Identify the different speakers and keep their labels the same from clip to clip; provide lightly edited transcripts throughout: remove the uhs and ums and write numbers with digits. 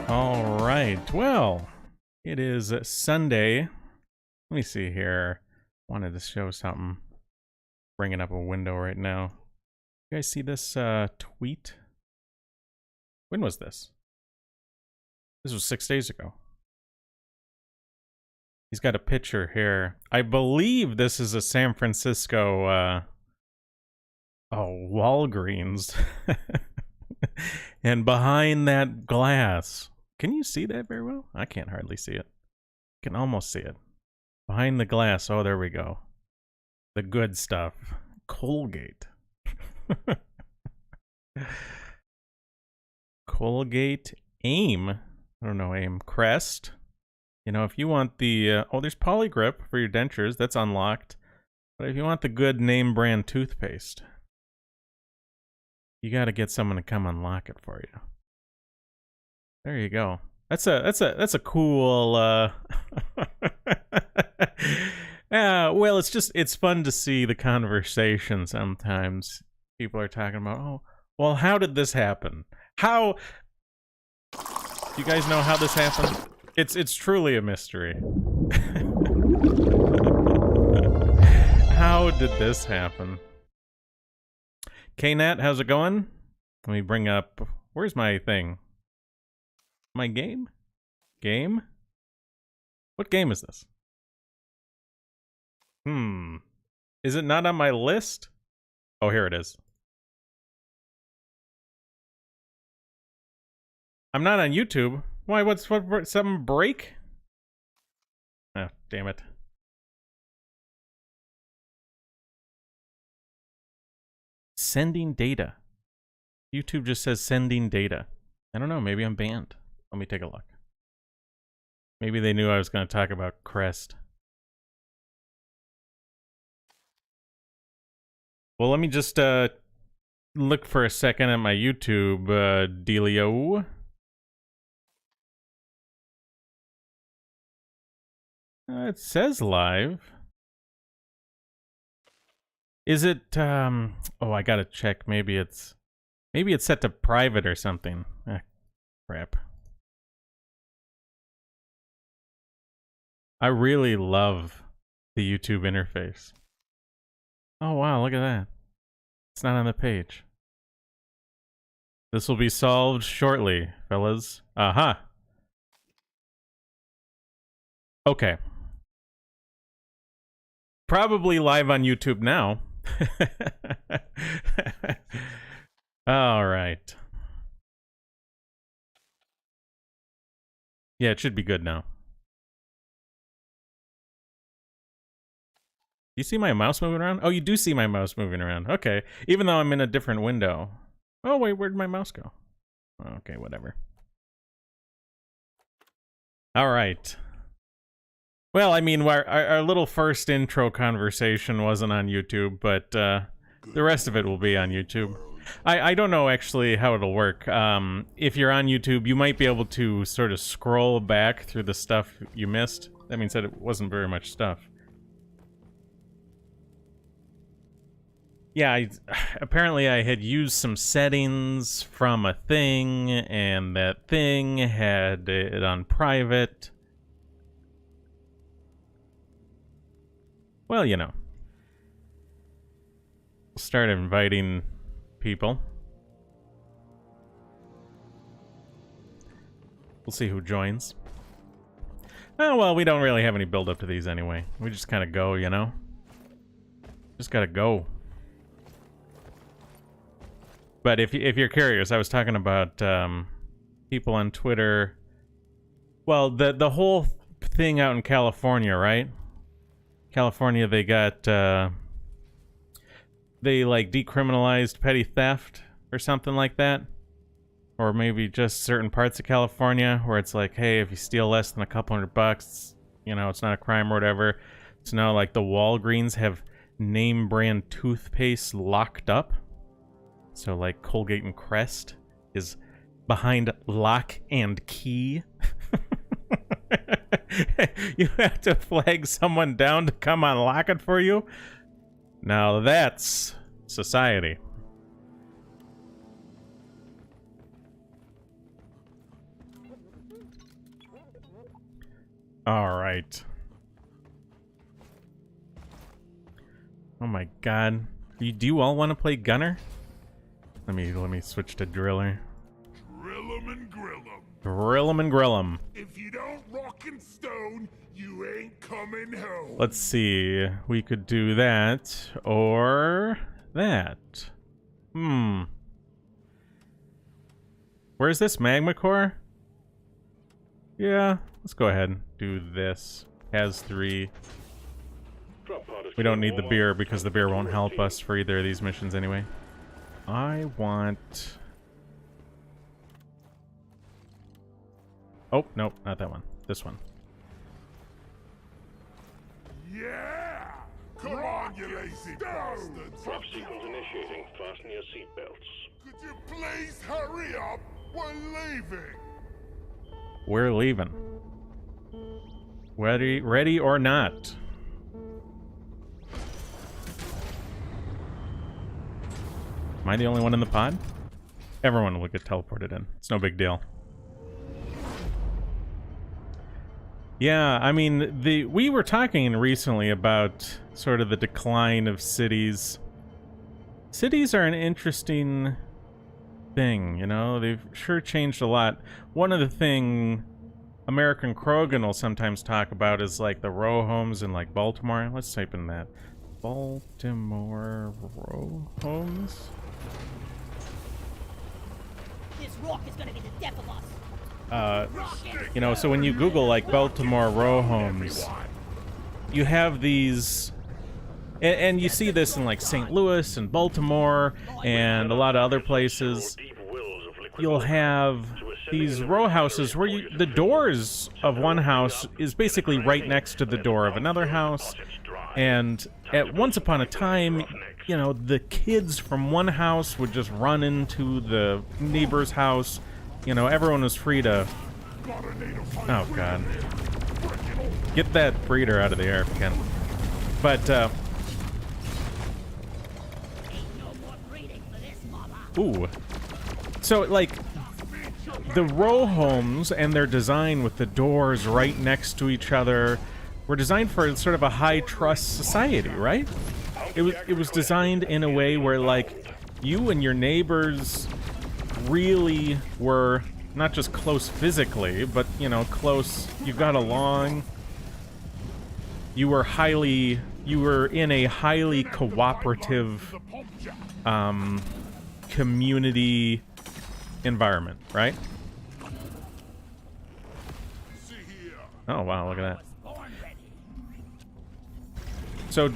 Speaker 1: All right. Well, it is Sunday. Let me see here. Wanted to show something. Bringing up a window right now. You guys see this tweet? When was this? This was 6 days ago. He's got a picture here. I believe this is a San Francisco Walgreens. And behind that glass, can you see that very well? I can't hardly see it. I can almost see it. Behind the glass, oh, there we go. The good stuff. Colgate. Colgate Aim. I don't know, Aim. Crest. You know, if you want the... oh, there's Polygrip for your dentures. That's unlocked. But if you want the good name brand toothpaste, you got to get someone to come unlock it for you. There you go. That's a cool well, it's fun to see the conversation sometimes. People are talking about, "Oh, well, how did this happen? How do you guys know how this happened?" It's truly a mystery. How did this happen? KNat, how's it going? Let me bring up... Where's my thing? My game? Game? What game is this? Is it not on my list? Oh, here it is. I'm not on YouTube. Why, what, something break? Oh, damn it. Sending data. YouTube just says sending data. I don't know, maybe I'm banned. Let me take a look. Maybe they knew I was going to talk about Crest. Well, let me just look for a second at my YouTube dealio. It says live. Is it, oh, I gotta check. Maybe it's set to private or something. Crap. I really love the YouTube interface. Oh, wow, look at that. It's not on the page. This will be solved shortly, fellas. Aha. Okay. Probably live on YouTube now. All right. Yeah, it should be good now. You see my mouse moving around? Oh, you do see my mouse moving around. Okay. Even though I'm in a different window. Oh, wait, where'd my mouse go? Okay, whatever. All right. Well, I mean, our little first intro conversation wasn't on YouTube, but the rest of it will be on YouTube. I don't know actually how it'll work. If you're on YouTube, you might be able to sort of scroll back through the stuff you missed. That means that it wasn't very much stuff. Yeah, apparently I had used some settings from a thing, and that thing had it on private. Well, you know. We'll start inviting people. We'll see who joins. Oh, well, we don't really have any build up to these anyway. We just kind of go, you know? Just gotta go. But if you're curious, I was talking about people on Twitter. Well, the whole thing out in California, right? California, they got they like decriminalized petty theft or something like that, or maybe just certain parts of California where it's like, hey, if you steal less than a couple $100, you know, it's not a crime or whatever. So now, like, the Walgreens have name brand toothpaste locked up. So, like, Colgate and Crest is behind lock and key. You have to flag someone down to come unlock it for you? Now that's society. All right. Oh my god. Do you all want to play gunner? Let me switch to driller.
Speaker 2: Drill 'em and grill 'em.
Speaker 1: Grill 'em and grill 'em.
Speaker 2: If you don't rock and stone, you ain't coming home.
Speaker 1: Let's see. We could do that or that. Where's this magma core? Yeah, let's go ahead and do this. Has 3. We don't need the beer because the beer won't help us for either of these missions anyway. I want... Oh, nope, not that one. This one.
Speaker 2: Yeah! Come on, you lazy bastards!
Speaker 3: Drop sequence initiating. Fasten your seatbelts.
Speaker 2: Could you please hurry up? We're leaving!
Speaker 1: We're leaving. Ready or not? Am I the only one in the pod? Everyone will get teleported in. It's no big deal. Yeah, I mean, we were talking recently about sort of the decline of cities. Cities are an interesting thing, you know? They've sure changed a lot. One of the thing American Krogan will sometimes talk about is like the row homes in like Baltimore. Let's type in that. Baltimore row homes?
Speaker 4: This rock is gonna be the death of us.
Speaker 1: You know, so when you Google like Baltimore row homes, you have these, and you see this in like St. Louis and Baltimore and a lot of other places. You'll have these row houses where the doors of one house is basically right next to the door of another house. And at once upon a time, you know, the kids from one house would just run into the neighbor's house. You know, everyone was free to... Oh, God. Get that breeder out of the air if you can. But, ooh. So, like, the row homes and their design with the doors right next to each other were designed for sort of a high-trust society, right? It was designed in a way where, like, you and your neighbors really were not just close physically, but, you know, close, you got along. You were in a highly cooperative community environment, right? Oh, wow, look at that. So,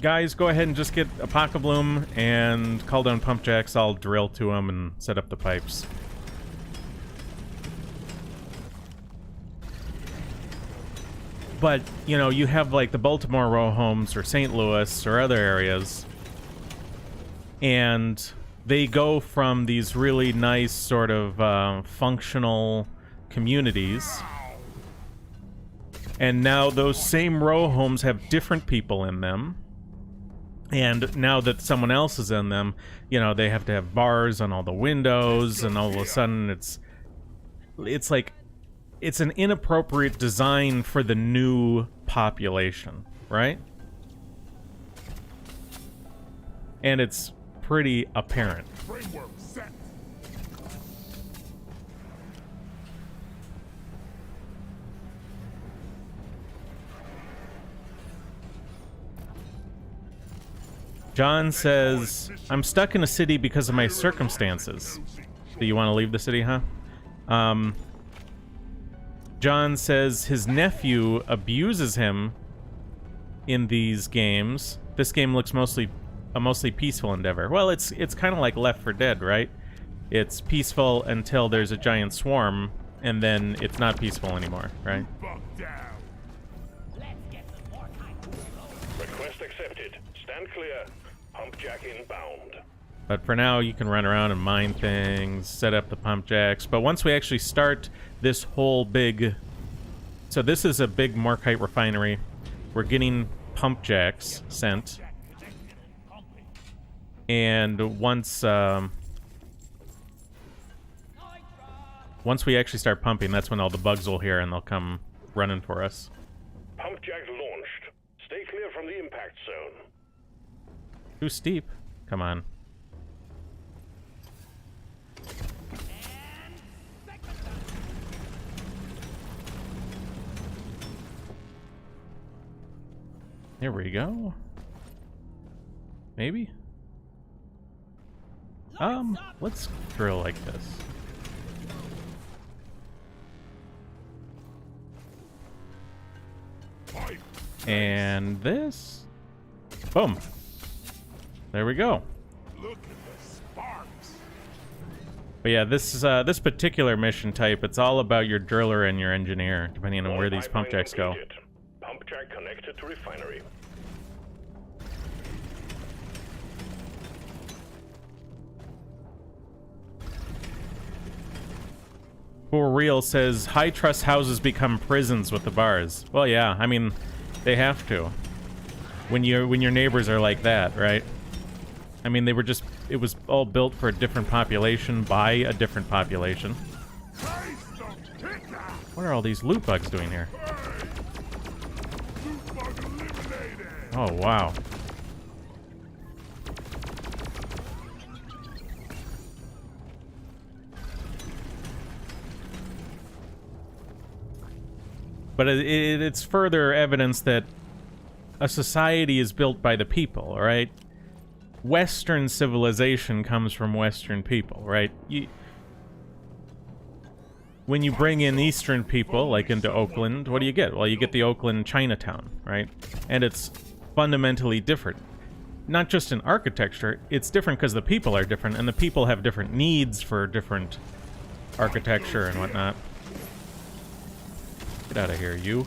Speaker 1: guys, go ahead and just get a Pocket Bloom and call down pump jacks. I'll drill to them and set up the pipes. But, you know, you have like the Baltimore row homes or St. Louis or other areas, and they go from these really nice sort of functional communities, and now those same row homes have different people in them. And now that someone else is in them, you know, they have to have bars on all the windows, and all of a sudden it's like, it's an inappropriate design for the new population, right? And it's pretty apparent. John says, I'm stuck in a city because of my circumstances. Do you want to leave the city, huh? John says his nephew abuses him in these games. This game looks a mostly peaceful endeavor. Well, it's kind of like Left 4 Dead, right? It's peaceful until there's a giant swarm, and then it's not peaceful anymore, right?
Speaker 3: Request accepted. Stand clear. Pump jack inbound.
Speaker 1: But for now, you can run around and mine things, set up the pump jacks. But once we actually start this whole big... So this is a big Morkite refinery. We're getting pump jacks sent. And once Once we actually start pumping, that's when all the bugs will hear and they'll come running for us.
Speaker 3: Pump jack launched. Stay clear from the impact zone.
Speaker 1: Too steep. Come on. Here we go. Maybe? Let's drill like this. And this. Boom. There we go.
Speaker 2: Look at the sparks.
Speaker 1: But yeah, this particular mission type, it's all about your driller and your engineer, depending on where these pump jacks go.
Speaker 3: Pump jack connected to refinery.
Speaker 1: For Real says, high trust houses become prisons with the bars. Well, yeah, I mean, they have to. When your neighbors are like that, right? I mean, it was all built for a different population by a different population. What are all these loot bugs doing here? Oh, wow. But it's further evidence that a society is built by the people, right? Western civilization comes from Western people, right? When you bring in Eastern people, like into Oakland, what do you get? Well, you get the Oakland Chinatown, right? And it's fundamentally different. Not just in architecture, it's different because the people are different, and the people have different needs for different architecture and whatnot. Get out of here, you.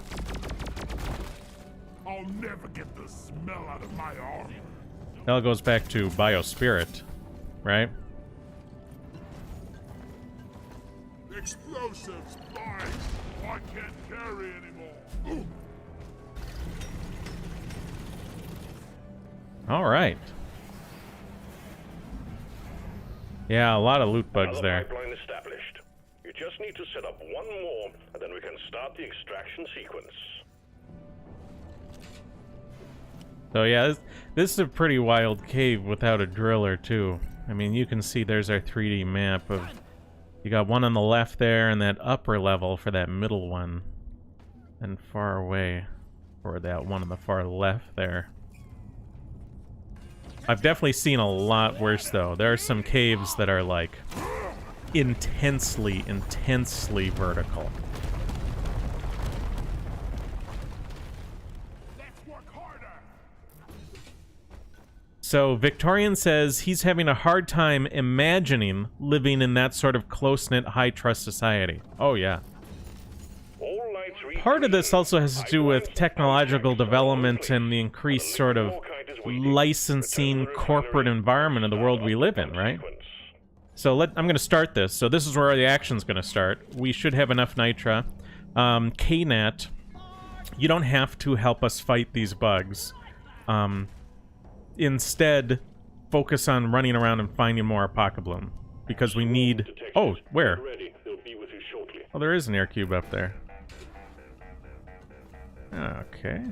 Speaker 2: I'll never get the smell out of my arm.
Speaker 1: That all goes back to Biospirit, right?
Speaker 2: Explosives, spikes. I can't carry anymore. Ooh.
Speaker 1: All right. Yeah, a lot of loot bugs
Speaker 3: Another
Speaker 1: there.
Speaker 3: pipeline established. You just need to set up one more, and then we can start the extraction sequence.
Speaker 1: So yeah, this is a pretty wild cave without a driller too. I mean, you can see there's our 3D map of... You got one on the left there, and that upper level for that middle one. And far away for that one on the far left there. I've definitely seen a lot worse, though. There are some caves that are, like, intensely, intensely vertical.
Speaker 2: Let's work harder.
Speaker 1: So, Victorian says he's having a hard time imagining living in that sort of close-knit, high-trust society. Oh, yeah.
Speaker 3: All lights read
Speaker 1: Part of this also has to do with technological development and the increased sort of licensing corporate environment of the world we live in, right? So I'm going to start this. So this is where the action's going to start. We should have enough nitra. KNAT, you don't have to help us fight these bugs. Instead, focus on running around and finding more Apocabloom. Because we need... Oh, where? Oh, there is an air cube up there. Okay.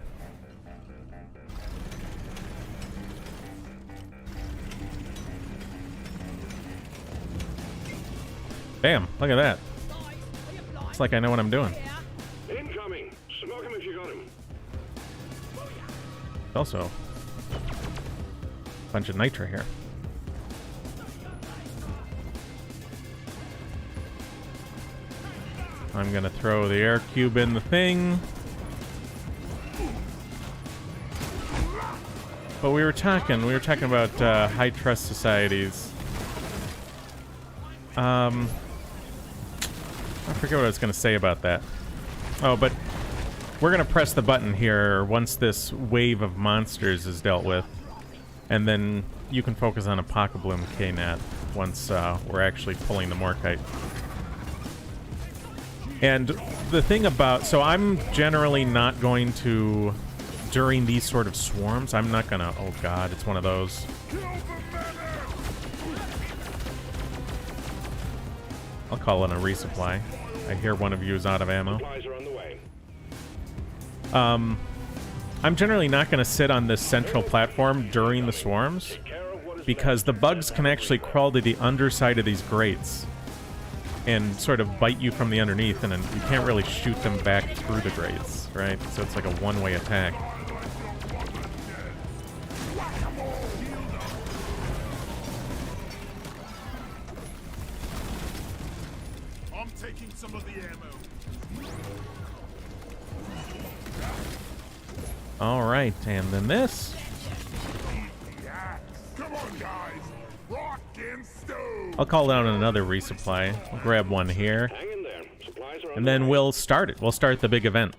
Speaker 1: Bam, look at that. It's like I know what I'm doing.
Speaker 3: Incoming. Smoke him if you got him.
Speaker 1: Also, a bunch of nitra here. I'm gonna throw the air cube in the thing. But we were talking about high trust societies. I forget what I was going to say about that. Oh, but we're going to press the button here once this wave of monsters is dealt with. And then you can focus on Apocabloom KNAT once we're actually pulling the Morkite. And the thing about... So I'm generally not going to... During these sort of swarms, I'm not going to... Oh god, it's one of those. I'll call it a resupply. I hear one of you is out of ammo.
Speaker 3: Supplies are on the way.
Speaker 1: I'm generally not going to sit on this central platform during the swarms, because the bugs can actually crawl to the underside of these grates and sort of bite you from the underneath, and then you can't really shoot them back through the grates, right? So it's like a one-way attack.
Speaker 2: I'm taking some of the ammo.
Speaker 1: All right, and then this.
Speaker 2: Come on, guys. Rock and stone.
Speaker 1: I'll call down another resupply. I'll grab one here,
Speaker 3: Hang in there. Supplies are on
Speaker 1: and
Speaker 3: the
Speaker 1: then
Speaker 3: way.
Speaker 1: we'll start it. We'll start the big event.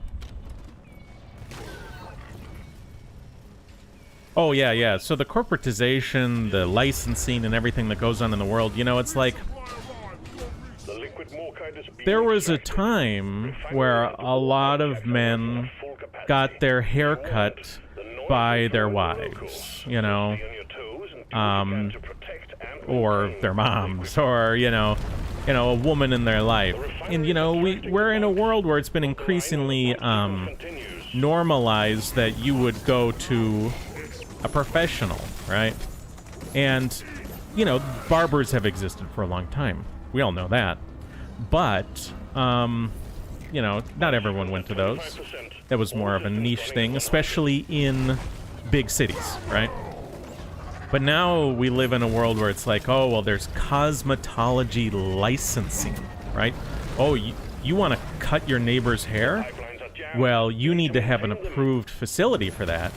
Speaker 1: Oh, yeah, yeah. So the corporatization, the licensing, and everything that goes on in the world, you know, it's like
Speaker 3: The liquid morkite is being
Speaker 1: there was a
Speaker 3: extracted.
Speaker 1: time where a lot of men got their hair cut by their wives, you know, or their moms, or, you know, a woman in their life. And, you know, we're in a world where it's been increasingly normalized that you would go to a professional, right? And, you know, barbers have existed for a long time. We all know that. But, you know, not everyone went to those. That was more of a niche thing, especially in big cities, right? But now we live in a world where it's like, oh, well, there's cosmetology licensing, right? Oh, you want to cut your neighbor's hair? Well, you need to have an approved facility for that.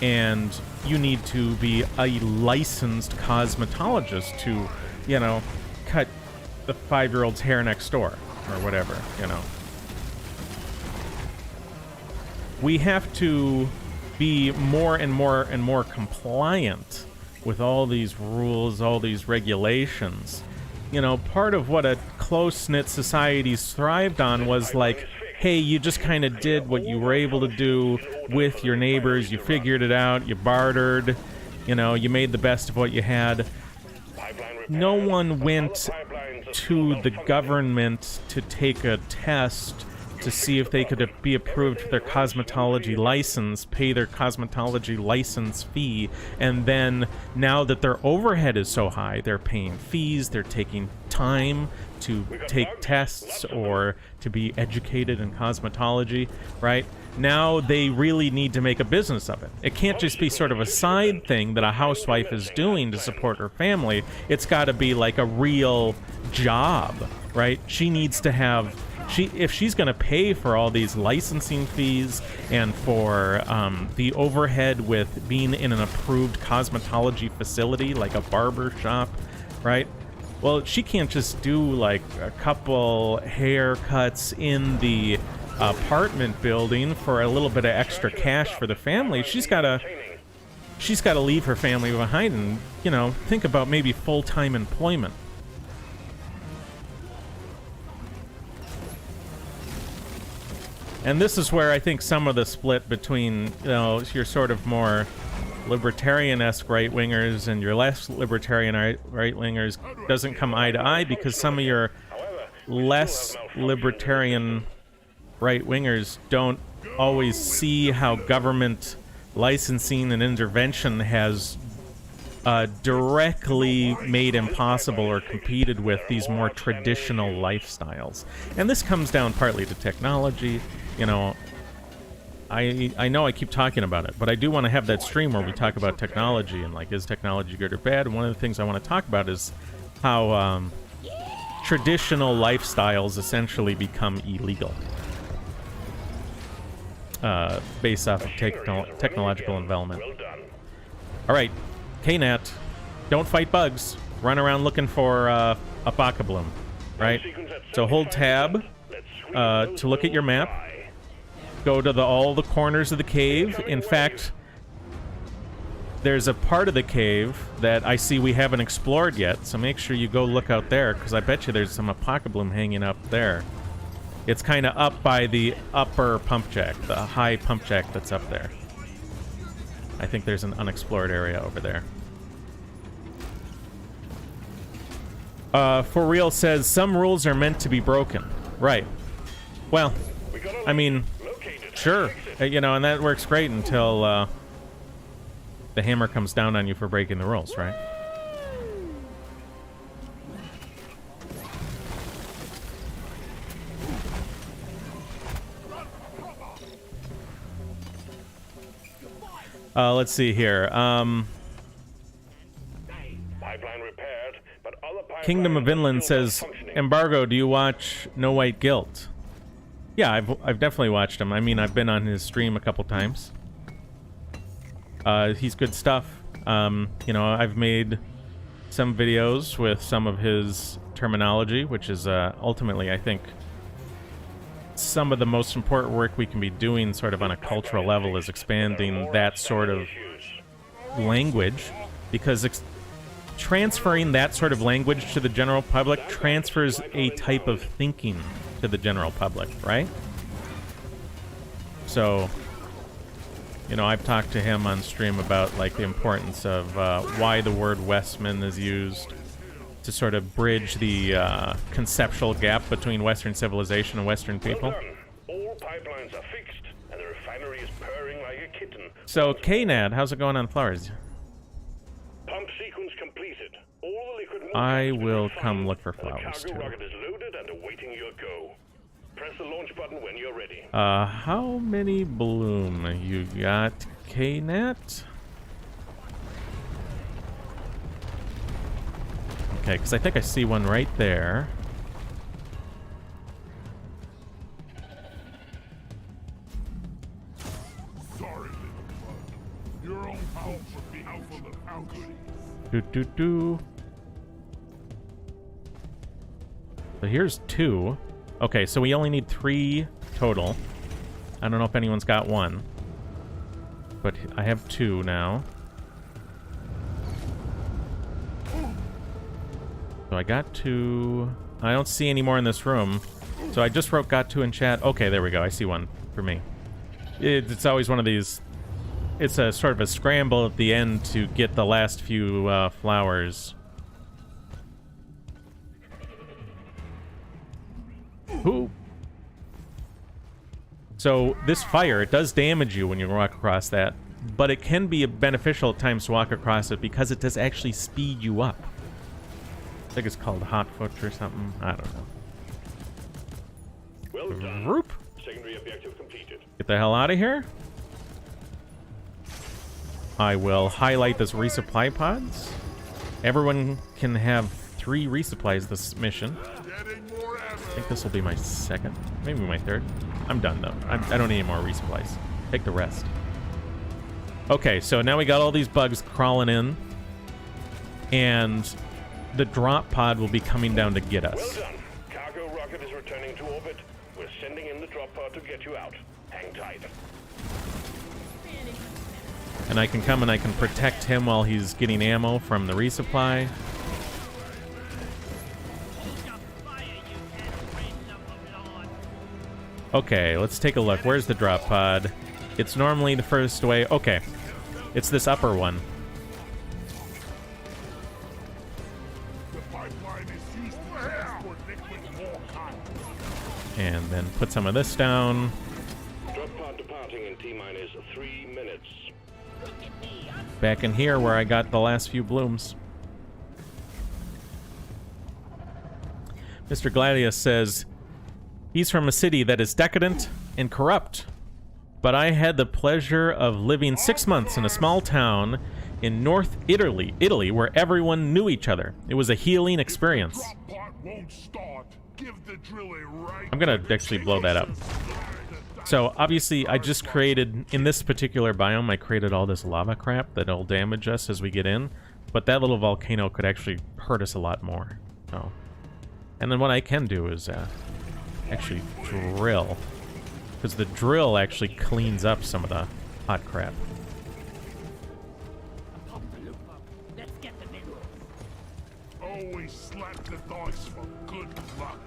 Speaker 1: And you need to be a licensed cosmetologist to, you know, cut the 5-year-old's hair next door or whatever, you know. We have to be more and more and more compliant with all these rules, all these regulations. You know, part of what a close-knit society's thrived on was like, hey, you just kind of did what you were able to do with your neighbors, you figured it out, you bartered, you know, you made the best of what you had. No one went to the government to take a test to see if they could be approved for their cosmetology license, pay their cosmetology license fee, and then now that their overhead is so high, they're paying fees, they're taking time to take tests or to be educated in cosmetology, right? Now they really need to make a business of it. It can't just be sort of a side thing that a housewife is doing to support her family. It's got to be like a real job, right? She needs to have... if she's going to pay for all these licensing fees and for the overhead with being in an approved cosmetology facility like a barber shop, right? Well, she can't just do like a couple haircuts in the apartment building for a little bit of extra cash for the family. She's got to leave her family behind and, you know, think about maybe full-time employment. And this is where I think some of the split between, you know, your sort of more libertarian-esque right-wingers and your less libertarian right-wingers doesn't come eye to eye, because some of your less libertarian right-wingers don't always see how government licensing and intervention has directly made impossible or competed with these more traditional lifestyles. And this comes down partly to technology. You know, I know I keep talking about it, but I do want to have that stream where we talk about technology and, like, is technology good or bad? And one of the things I want to talk about is how traditional lifestyles essentially become illegal based off of technological development. All right, KNAT, don't fight bugs. Run around looking for a baka bloom, right? So hold tab to look at your map. Go to all the corners of the cave. In fact, there's a part of the cave that I see we haven't explored yet, so make sure you go look out there, because I bet you there's some Apoca Bloom hanging up there. It's kind of up by the upper pump jack, the high pump jack that's up there. I think there's an unexplored area over there. For Real says, some rules are meant to be broken. Right. Well, I mean, sure. You know, and that works great until the hammer comes down on you for breaking the rules, right? Let's see here.
Speaker 3: Pipeline repaired, but other
Speaker 1: Kingdom of Inland says, Embargo, do you watch No White Guilt? Yeah, I've definitely watched him. I mean, I've been on his stream a couple times. He's good stuff. You know, I've made some videos with some of his terminology, which is ultimately, I think, some of the most important work we can be doing sort of on a cultural level is expanding that sort of language, because transferring that sort of language to the general public transfers a type of thinking to the general public, right? So, you know, I've talked to him on stream about, like, the importance of why the word Westman is used to sort of bridge the conceptual gap between Western civilization and Western people.
Speaker 3: All pipelines are fixed, and the refinery is purring like a kitten.
Speaker 1: So, Knad, how's it going on Flowers?
Speaker 3: Pump sequence completed. All the liquid
Speaker 1: I will
Speaker 3: refined,
Speaker 1: come look for
Speaker 3: and
Speaker 1: flowers,
Speaker 3: the cargo
Speaker 1: too.
Speaker 3: rocket is loaded and awaiting your go. Press the launch button when you're ready.
Speaker 1: How many bloom you got, Knat? Okay, because I think I see one right there.
Speaker 2: Sorry, little bug. Your own home would be out for the fountain.
Speaker 1: Do. So here's 2. Okay, so we only need 3 total. I don't know if anyone's got 1. But I have 2 now. So I got 2. I don't see any more in this room. So I just wrote got 2 in chat. Okay, there we go. I see 1 for me. It's always one of these... It's a sort of a scramble at the end to get the last few flowers. Ooh. So this fire, it does damage you when you walk across that, but it can be beneficial at times to walk across it because it does actually speed you up. I think it's called hot foot or something. I don't know.
Speaker 3: Well done.
Speaker 1: Vroop.
Speaker 3: Secondary objective completed.
Speaker 1: Get the hell out of here. I will highlight this resupply pods. Everyone can have 3 resupplies this mission.
Speaker 2: Getting more
Speaker 1: I
Speaker 2: ammo.
Speaker 1: think this will be my 2nd, maybe my 3rd. I'm done though. I don't need any more resupplies. Take the rest. Okay, so now we got all these bugs crawling in, and the drop pod will be coming down to get
Speaker 3: Well
Speaker 1: us.
Speaker 3: done. Cargo rocket is returning to orbit. We're sending in the drop pod to get you out. Hang tight.
Speaker 1: And I can come and I can protect him while he's getting ammo from the resupply. Okay, let's take a look. Where's the drop pod? It's normally the first way. Okay, it's this upper one.
Speaker 2: The pipeline is used to transport liquid more cotton.
Speaker 1: And then put some of this down.
Speaker 3: Drop pod departing in T-minus 3 minutes.
Speaker 1: Back in here where I got the last few blooms. Mr. Gladius says, he's from a city that is decadent and corrupt. But I had the pleasure of living 6 months in a small town in North Italy, where everyone knew each other. It was a healing experience.
Speaker 2: Drop pod won't start. Give the drill a right.
Speaker 1: I'm gonna actually blow that up. So obviously I just created, in this particular biome, I created all this lava crap that'll damage us as we get in. But that little volcano could actually hurt us a lot more. So, and then what I can do is actually drill. Because the drill actually cleans up some of the hot crap.
Speaker 4: Let's get them in.
Speaker 2: Always slap the dice for good luck.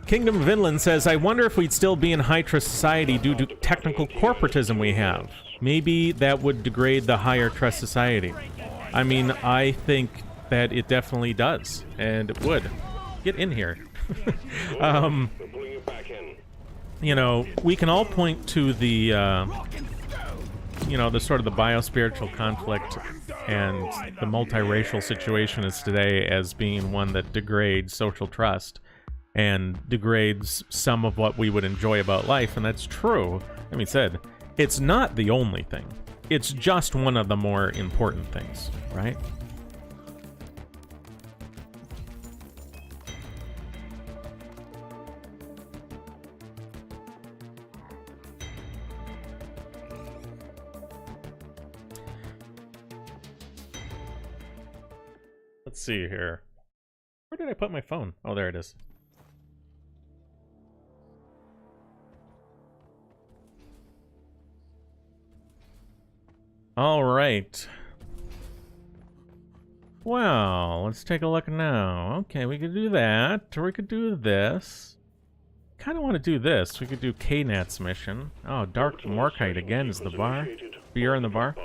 Speaker 1: Kingdom of Inland says, I wonder if we'd still be in high trust society due to technical corporatism we have. Maybe that would degrade the higher trust society. I mean, I think that it definitely does, and it would. Get in here.
Speaker 3: We're pulling you back in.
Speaker 1: You know, we can all point to the, you know, the sort of the biospiritual conflict and the multiracial situation is today as being one that degrades social trust and degrades some of what we would enjoy about life, and that's true. I mean, said, it's not the only thing. It's just one of the more important things, right? Let's see here. Where did I put my phone? Oh, there it is. All right. Well, let's take a look now. Okay, we could do that, or we could do this. Kind of want to do this. We could do Knat's mission. Oh, Dark Morkite again is the bar. Beer in the bar.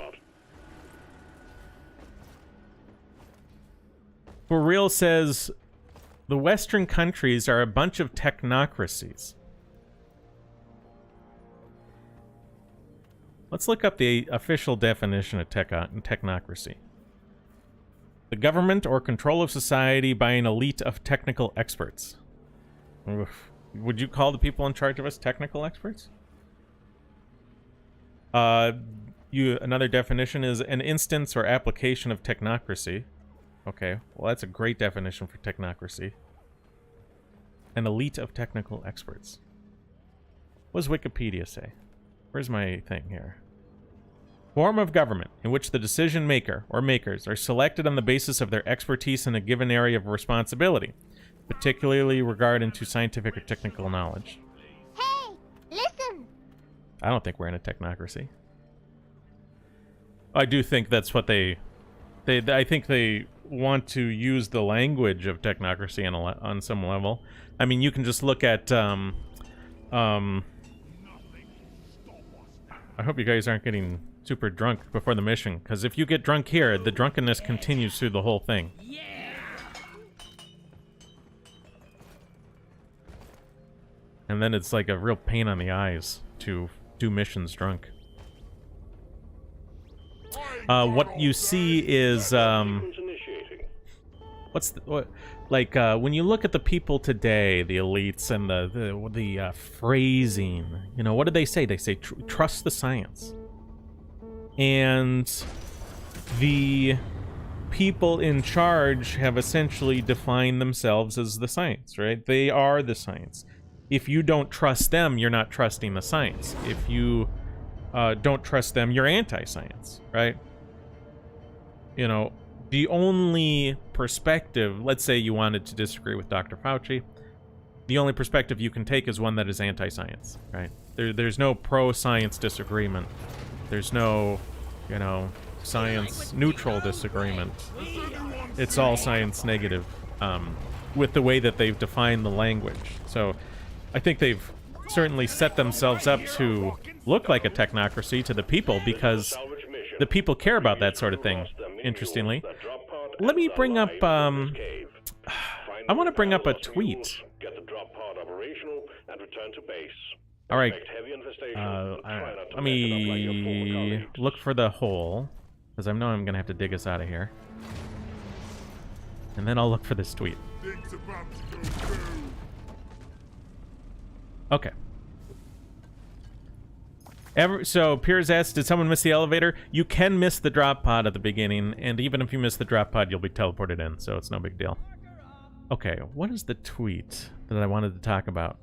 Speaker 1: For Real says, the Western countries are a bunch of technocracies. Let's look up the official definition of technocracy. The government or control of society by an elite of technical experts. Oof. Would you call the people in charge of us technical experts? Another definition is an instance or application of technocracy. Okay, well that's a great definition for technocracy. An elite of technical experts. What does Wikipedia say? Where's my thing here? Form of government in which the decision maker or makers are selected on the basis of their expertise in a given area of responsibility, particularly regarding to scientific or technical knowledge.
Speaker 5: Hey, listen!
Speaker 1: I don't think we're in a technocracy. I do think that's what I think they want to use the language of technocracy on some level. I mean, you can just look at I hope you guys aren't getting super drunk before the mission, because if you get drunk here, the drunkenness continues through the whole thing. And then it's like a real pain on the eyes to do missions drunk. What you see is when you look at the people today, the elites and the phrasing, you know, what do they say? They say trust the science. And the people in charge have essentially defined themselves as the science, right? They are the science. If you don't trust them, you're not trusting the science. If you don't trust them, you're anti-science, right? You know, the only perspective, let's say you wanted to disagree with Dr. Fauci, the only perspective you can take is one that is anti-science, right? There's no pro-science disagreement. There's no, you know, science-neutral disagreement. It's all science negative, with the way that they've defined the language. So I think they've certainly set themselves up to look like a technocracy to the people because the people care about that sort of thing, interestingly. Let me bring up, I want to bring up a tweet. All right, let me look for the hole, because I know I'm going to have to dig us out of here. And then I'll look for this tweet. Okay. So Piers asks, did someone miss the elevator? You can miss the drop pod at the beginning, and even if you miss the drop pod, you'll be teleported in, so it's no big deal. Okay, what is the tweet that I wanted to talk about?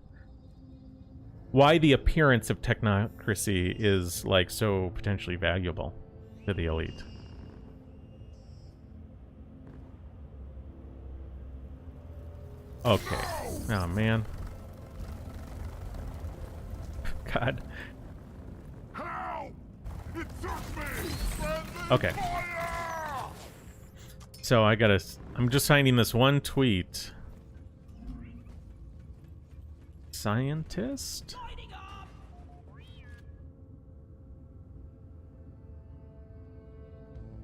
Speaker 1: Why the appearance of technocracy is, like, so potentially valuable to the elite. Okay. Oh, man. God. Okay. So I'm just signing this one tweet. Scientist?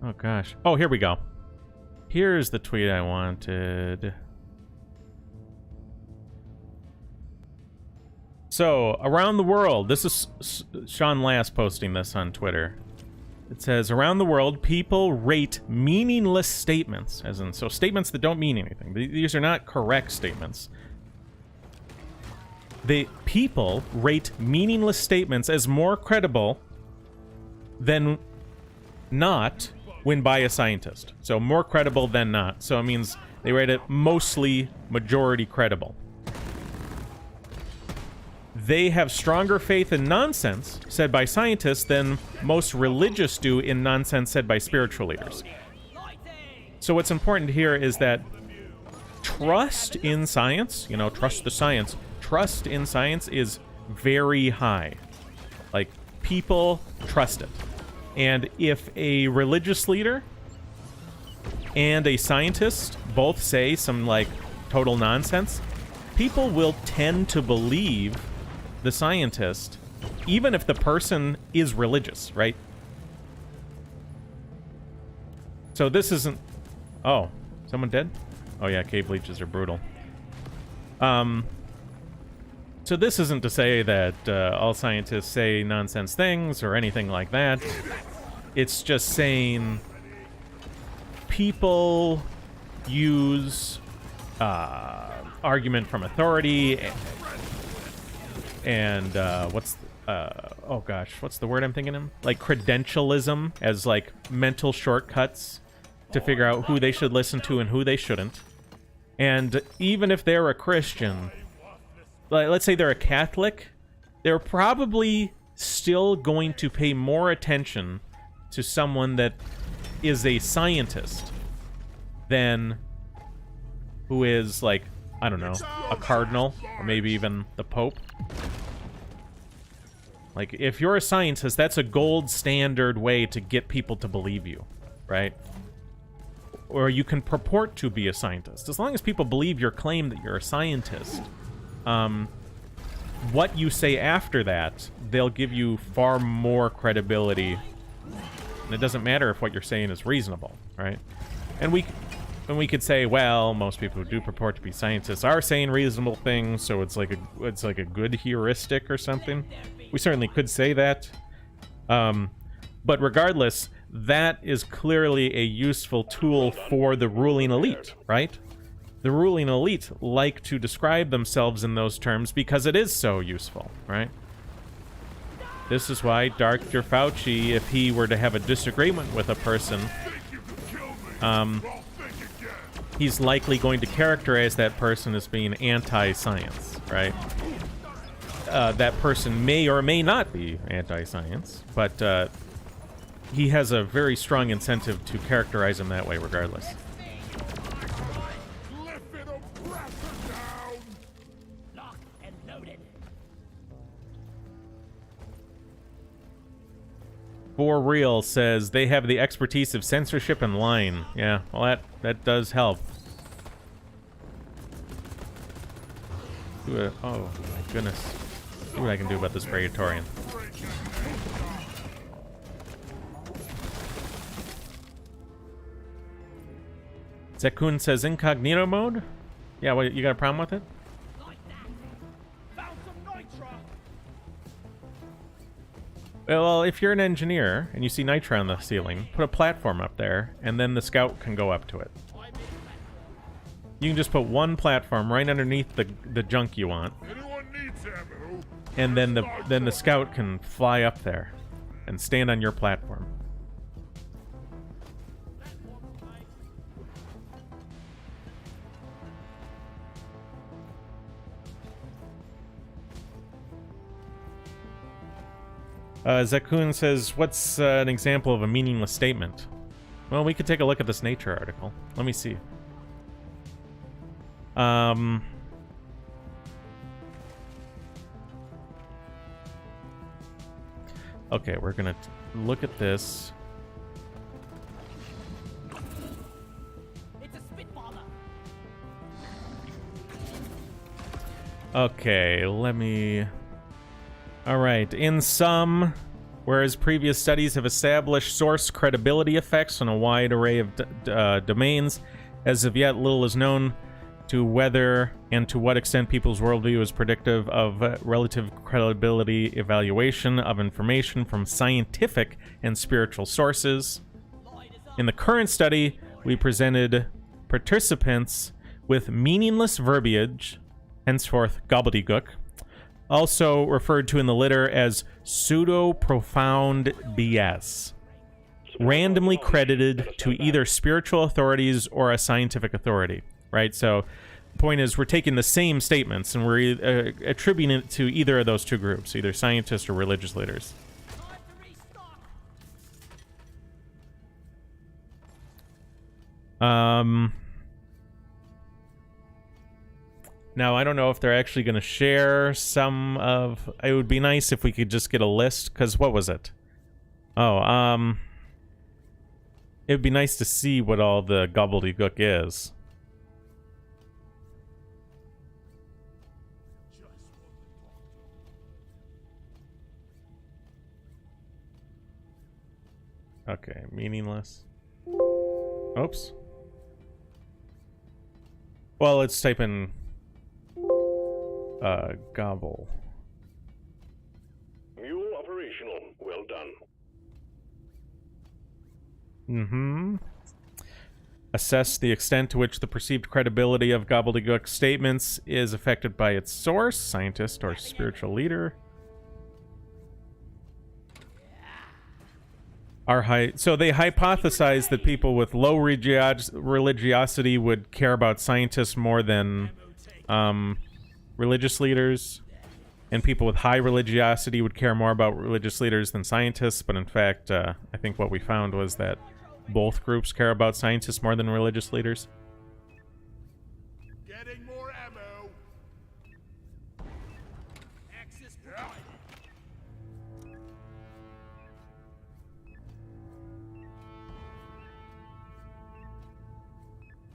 Speaker 1: Oh gosh. Oh, here we go. Here's the tweet I wanted. So, around the world, this is Sean Lass posting this on Twitter. It says, around the world, people rate meaningless statements, as in, so statements that don't mean anything. These are not correct statements. People rate meaningless statements as more credible than not when by a scientist. So more credible than not. So it means they rate it mostly majority credible. They have stronger faith in nonsense said by scientists than most religious do in nonsense said by spiritual leaders. So what's important here is that trust in science, you know, trust the science, trust in science is very high. Like, people trust it. And if a religious leader and a scientist both say some, like, total nonsense, people will tend to believe the scientist, even if the person is religious, right? So this isn't... Oh, someone dead? Oh yeah, cave leeches are brutal. So this isn't to say that all scientists say nonsense things or anything like that. It's just saying people use argument from authority and oh gosh, what's the word I'm thinking of? Like credentialism as like mental shortcuts to figure out who they should listen to and who they shouldn't. And even if they're a Christian, like, let's say they're a Catholic, they're probably still going to pay more attention to someone that is a scientist than who is, like, I don't know, a cardinal, or maybe even the Pope. Like, if you're a scientist, that's a gold standard way to get people to believe you, right? Or you can purport to be a scientist. As long as people believe your claim that you're a scientist, what you say after that, they'll give you far more credibility. And it doesn't matter if what you're saying is reasonable, right? And we could say, well, most people who do purport to be scientists are saying reasonable things, so it's like a good heuristic or something. We certainly could say that. But regardless, that is clearly a useful tool for the ruling elite, right? The ruling elite like to describe themselves in those terms because it is so useful, right? This is why Dr. Fauci, if he were to have a disagreement with a person, he's likely going to characterize that person as being anti-science, right? That person may or may not be anti-science, but he has a very strong incentive to characterize him that way regardless. For Real says they have the expertise of censorship and lying. Yeah, well, that does help. Oh my goodness. See what I can do about this Praetorian. Zekun says incognito mode? Yeah, what, you got a problem with it? Well, if you're an engineer and you see nitro on the ceiling, put a platform up there, and then the scout can go up to it. You can just put one platform right underneath the junk you want, and then the scout can fly up there and stand on your platform. Zakun says, what's an example of a meaningless statement? Well, we could take a look at this Nature article. Let me see. Okay, we're gonna look at this.
Speaker 4: It's a Spitfire.
Speaker 1: Okay, let me... Alright, in some Whereas previous studies have established source credibility effects on a wide array of domains, as of yet little is known to whether and to what extent people's worldview is predictive of relative credibility evaluation of information from scientific and spiritual sources. In the current study, we presented participants with meaningless verbiage, henceforth gobbledygook, also referred to in the litter as pseudo-profound BS, randomly credited to either spiritual authorities or a scientific authority, right? So the point is we're taking the same statements and we're attributing it to either of those two groups, either scientists or religious leaders. Now, I don't know if they're actually going to share some of... It would be nice if we could just get a list, because what was it? Oh, it would be nice to see what all the gobbledygook is. Okay, meaningless. Oops. Well, let's type in... gobble.
Speaker 3: Mule operational. Well done.
Speaker 1: Mm-hmm. Assess the extent to which the perceived credibility of gobbledygook statements is affected by its source, scientist or spiritual leader. So they hypothesized that people with low religiosity would care about scientists more than religious leaders, and people with high religiosity would care more about religious leaders than scientists. But in fact, I think what we found was that both groups care about scientists more than religious leaders.
Speaker 2: Getting more ammo.
Speaker 4: Access provided.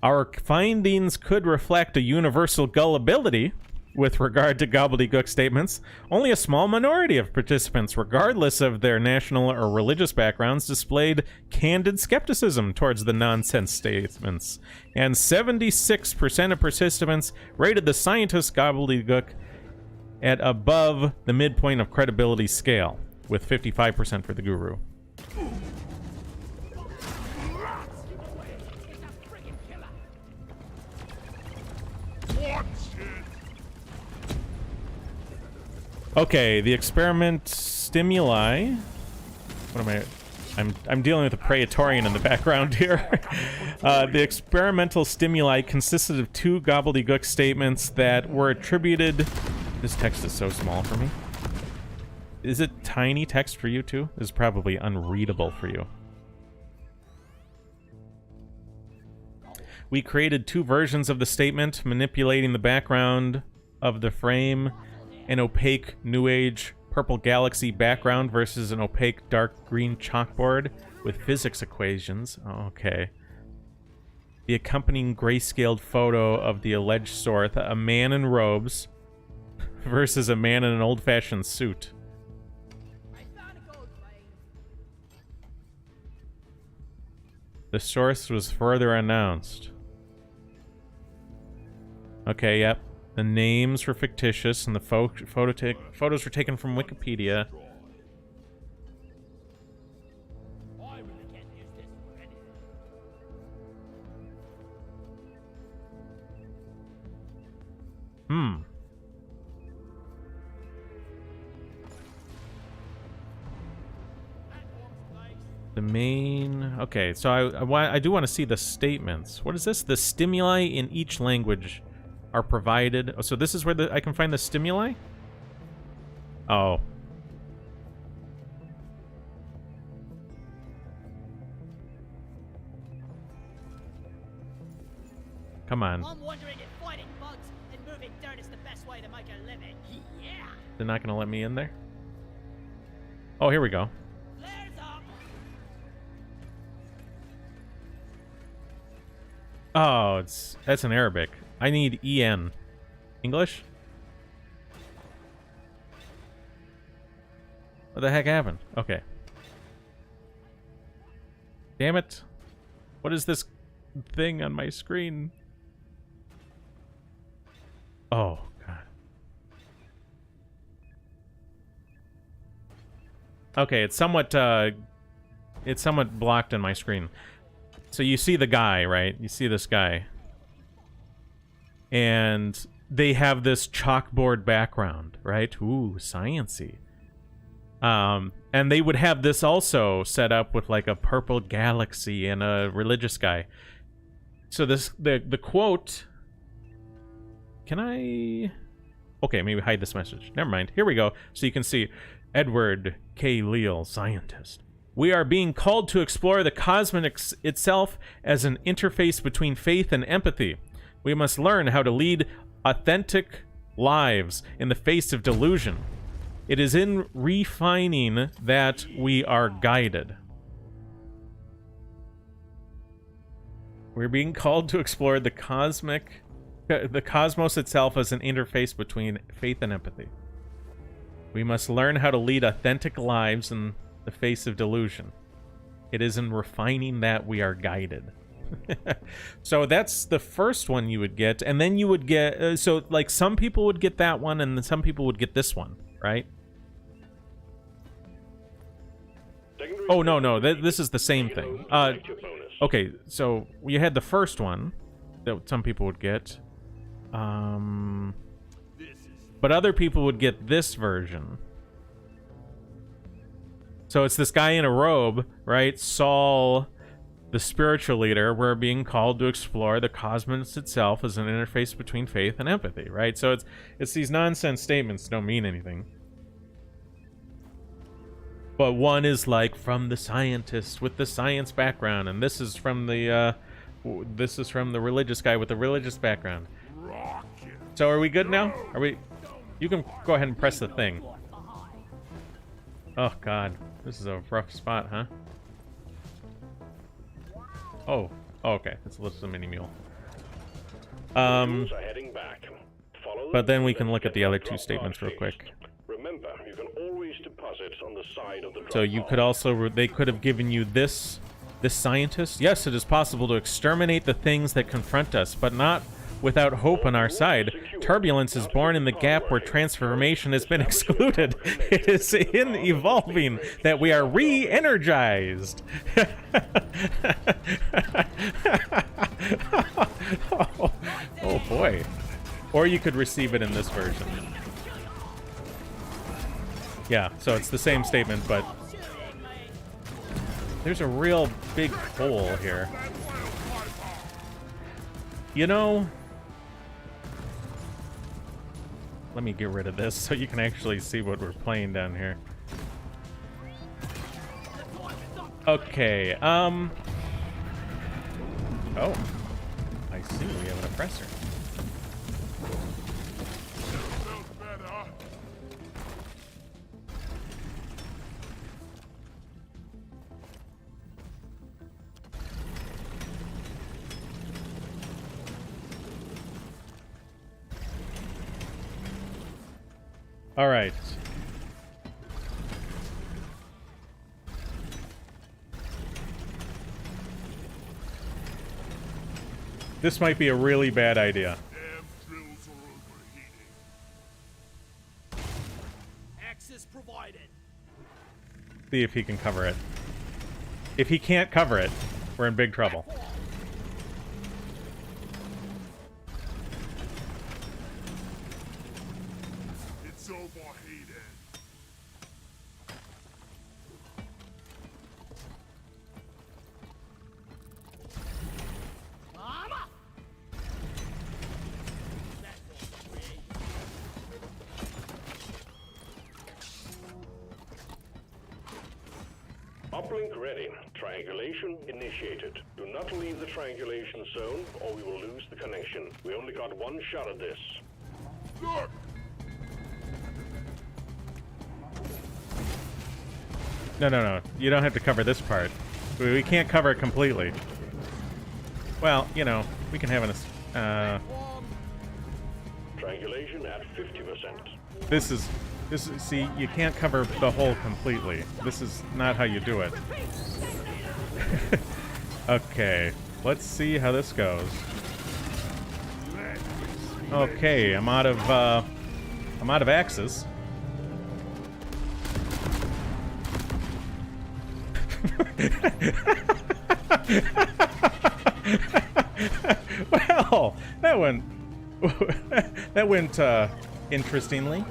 Speaker 1: Our findings could reflect a universal gullibility with regard to gobbledygook statements. Only a small minority of participants, regardless of their national or religious backgrounds, displayed candid skepticism towards the nonsense statements. And 76% of participants rated the scientist gobbledygook at above the midpoint of credibility scale, with 55% for the guru.
Speaker 2: What shit?
Speaker 1: Okay, the experiment stimuli. What am I? I'm dealing with a Praetorian in the background here. The experimental stimuli consisted of two gobbledygook statements that were attributed... This text is so small for me. Is it tiny text for you too? This is probably unreadable for you. We created two versions of the statement, manipulating the background of the frame, an opaque New Age purple galaxy background versus an opaque dark green chalkboard with physics equations. Oh, okay. The accompanying grayscaled photo of the alleged source, a man in robes versus a man in an old-fashioned suit. The source was further announced. Okay, yep. The names were fictitious, and the photos were taken from Wikipedia.
Speaker 4: I really can't use this for anything.
Speaker 1: The main... Okay, so I do want to see the statements. What is this? The stimuli in each language are provided. Oh, so this is where I can find the stimuli? Oh. Come on.
Speaker 4: I'm wondering if fighting bugs and moving dirt is the best way to make a living. Yeah.
Speaker 1: They're not going to let me in there? Oh, here we go.
Speaker 4: Flares up.
Speaker 1: Oh, that's in Arabic. I need EN. English? What the heck happened? Okay. Damn it. What is this thing on my screen? Oh, God. Okay, it's somewhat blocked on my screen. So you see the guy, right? You see this guy. And they have this chalkboard background, right? Ooh, science-y. And they would have this also set up with like a purple galaxy and a religious guy. So this the quote. Can I? Okay, maybe hide this message. Never mind. Here we go. So you can see Edward K. Leal, scientist. We are being called to explore the cosmos itself as an interface between faith and empathy. We must learn how to lead authentic lives in the face of delusion. It is in refining that we are guided. We're being called to explore the cosmos itself as an interface between faith and empathy. We must learn how to lead authentic lives in the face of delusion. It is in refining that we are guided. So that's the first one you would get, and then you would get so like some people would get that one and then some people would get this one, right? Oh no, this is the same thing. Okay, so you had the first one that some people would get, but other people would get this version. So it's this guy in a robe, right? Saul, the spiritual leader. We're being called to explore the cosmos itself as an interface between faith and empathy, right? So it's these nonsense statements that don't mean anything. But one is like from the scientist with the science background, and this is from the religious guy with the religious background. So are we good now? Are we? You can go ahead and press the thing. Oh God, this is a rough spot, huh? Oh, okay. It's a mini mule. But then we can look at the other two statements real quick.
Speaker 3: Remember, you can always deposit on the side of the
Speaker 1: So you could also, they could have given you this scientist. Yes, it is possible to exterminate the things that confront us, but not without hope on our side. Turbulence is born in the gap where transformation has been excluded. It is in evolving that we are re-energized. Oh boy. Or you could receive it in this version. Yeah, so it's the same statement, but there's a real big hole here. You know, let me get rid of this so you can actually see what we're playing down here. Okay, oh, I see, we have an oppressor. All right. This might be a really bad idea.
Speaker 2: Access provided.
Speaker 1: See if he can cover it. If he can't cover it, we're in big trouble.
Speaker 2: It's overheated.
Speaker 3: Uplink ready. Triangulation initiated. Do not leave the triangulation zone or we will lose the connection. We only got one shot at this.
Speaker 2: Look!
Speaker 1: No. You don't have to cover this part. We can't cover it completely. Well, you know, we can have
Speaker 3: Triangulation at 50%.
Speaker 1: This is See, you can't cover the hole completely. This is not how you do it. Okay, let's see how this goes. Okay, I'm out of axes. Well, that went interestingly.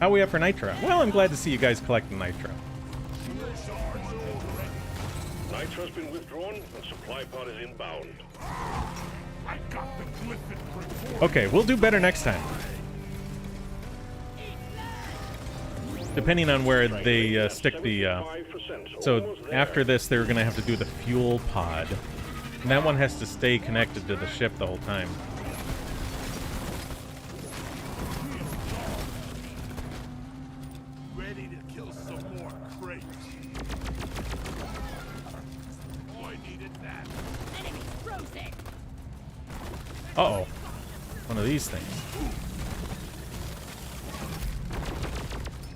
Speaker 1: How are we up for nitro? Well, I'm glad to see you guys collecting nitro.
Speaker 3: Nitro's been withdrawn and supply pod is inbound.
Speaker 2: I got the Glyphid.
Speaker 1: Okay, we'll do better next time. Depending on where they stick the... So after this, they're going to have to do the fuel pod. And that one has to stay connected to the ship the whole time.
Speaker 2: Ready to kill some more crates. Oh, I needed that.
Speaker 4: Enemy frozen.
Speaker 1: Uh-oh. One of these things.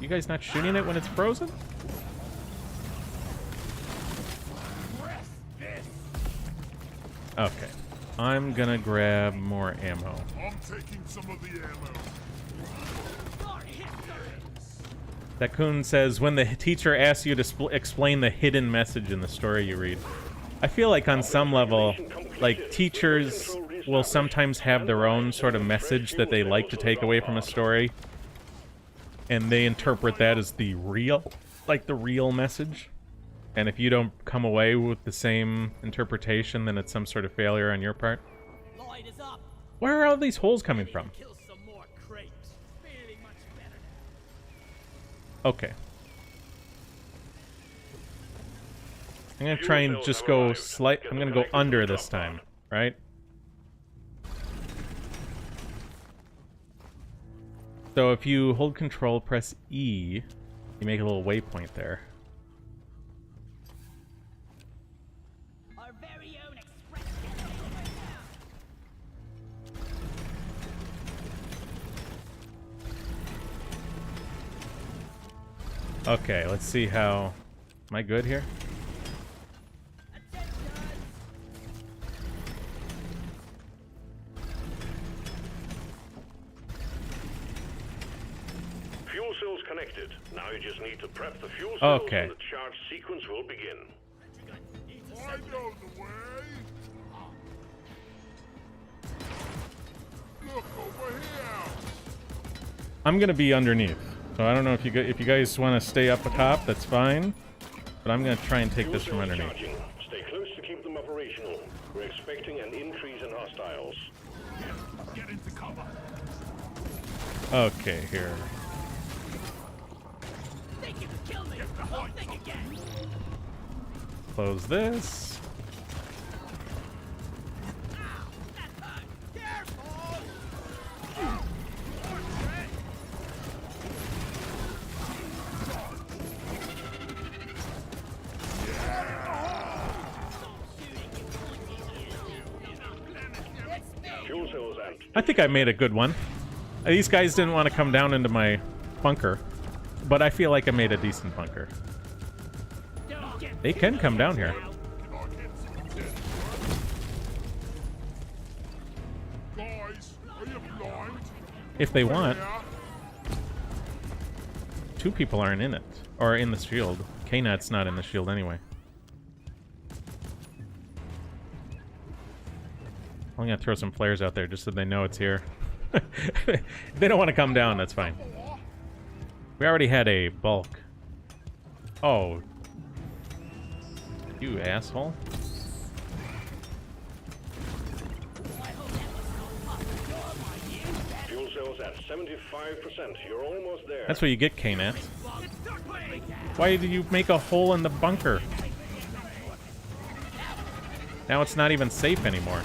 Speaker 1: You guys not shooting it when it's frozen? Okay. I'm gonna grab more ammo.
Speaker 2: I'm taking some of the ammo.
Speaker 1: Dakun says, when the teacher asks you to explain the hidden message in the story you read. I feel like on some level, like, teachers will sometimes have their own sort of message that they like to take away from a story. And they interpret that as the real, like the real message. And if you don't come away with the same interpretation, then it's some sort of failure on your part.
Speaker 4: Light is up.
Speaker 1: Where are all these holes coming from?
Speaker 4: Kill some more crates. Feeling much better
Speaker 1: Okay. I'm gonna try and just go I'm gonna go under this time, right? So if you hold control, press E, you make a little waypoint there.
Speaker 4: now. Our very own express getaway right now.
Speaker 1: Okay, let's see how... Am I good here?
Speaker 3: Fuel cells connected. Now you just need to prep the fuel cells
Speaker 1: Okay.
Speaker 3: and the charge sequence will begin.
Speaker 2: I know the way. Look over here.
Speaker 1: I'm gonna be underneath. So I don't know if you guys want to stay up top, that's fine. But I'm gonna try and take this from
Speaker 3: Fuel cells
Speaker 1: underneath.
Speaker 3: charging. Stay close to keep them operational. We're expecting an increase in hostiles.
Speaker 2: Get into cover.
Speaker 1: Okay, here.
Speaker 4: Think you can kill me. Don't think again.
Speaker 1: Close this.
Speaker 3: Fuel cells out.
Speaker 1: I think I made a good one. These guys didn't want to come down into my bunker, but I feel like I made a decent bunker. They can come down here.
Speaker 2: Guys, are you blind?
Speaker 1: If they want.
Speaker 2: Yeah.
Speaker 1: Two people aren't in it. Or in the shield. K-Nat's not in the shield anyway. I'm gonna throw some flares out there just so they know it's here. If they don't want to come down, that's fine. We already had a bulk. Oh. You asshole.
Speaker 3: Fuel cells at 75%. You're almost there.
Speaker 1: That's what you get, K-Nat. Why did you make a hole in the bunker? Now it's not even safe anymore.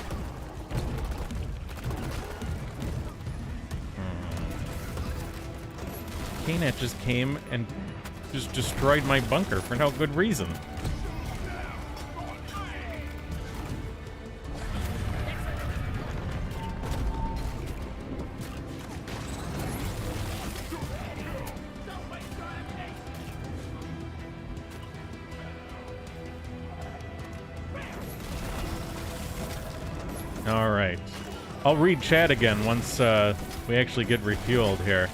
Speaker 1: K-Nat just came and just destroyed my bunker for no good reason. Alright. I'll read chat again once we actually get refueled here.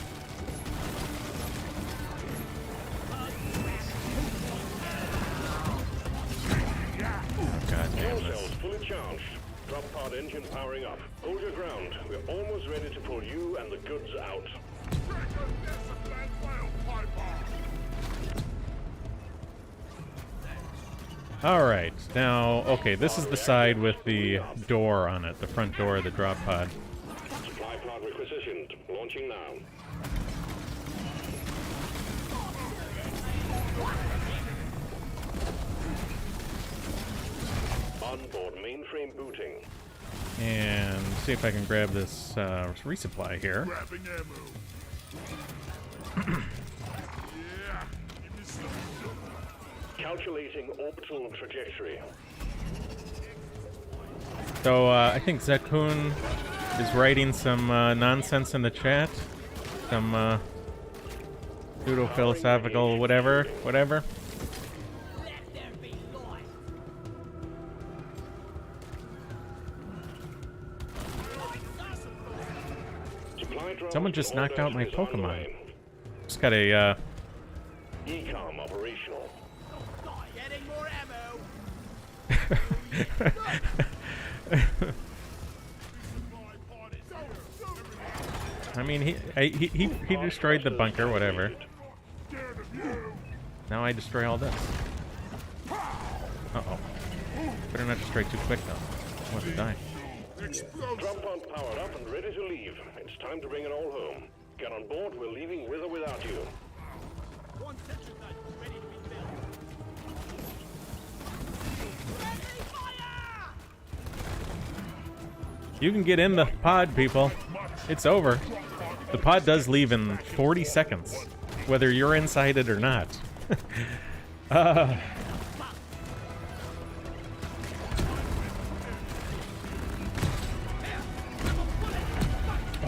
Speaker 1: Oh, God damn
Speaker 3: Fuel
Speaker 1: this.
Speaker 3: cells fully charged. Drop pod engine powering up. Hold your ground. We're almost ready to pull you and the goods out.
Speaker 1: Alright, now, okay, this is the side with the door on it, the front door of the drop pod.
Speaker 3: Supply pod requisitioned. Launching now. Onboard mainframe booting.
Speaker 1: And see if I can grab this resupply here.
Speaker 2: Grabbing ammo. Yeah, give me some.
Speaker 3: Calculating orbital trajectory.
Speaker 1: So I think Zekun is writing some nonsense in the chat. Some pseudo-philosophical whatever.
Speaker 4: Let there be light.
Speaker 3: Supply drones
Speaker 1: Someone just
Speaker 3: to all
Speaker 1: knocked out my
Speaker 3: vessels on the
Speaker 1: Pokemon.
Speaker 3: way.
Speaker 1: Just got a
Speaker 3: Ecom operational.
Speaker 4: Getting more ammo.
Speaker 1: I mean, he destroyed the bunker, whatever. Now I destroy all this. Uh-oh. Better not destroy too quick, though. I want to die.
Speaker 3: Drop pod powered up and ready to leave. It's time to bring it all home. Get on board. We're leaving with or without you.
Speaker 4: One sentry gun ready to be built. Friendly fire!
Speaker 1: You can get in the pod, people. It's over. The pod does leave in 40 seconds, whether you're inside it or not.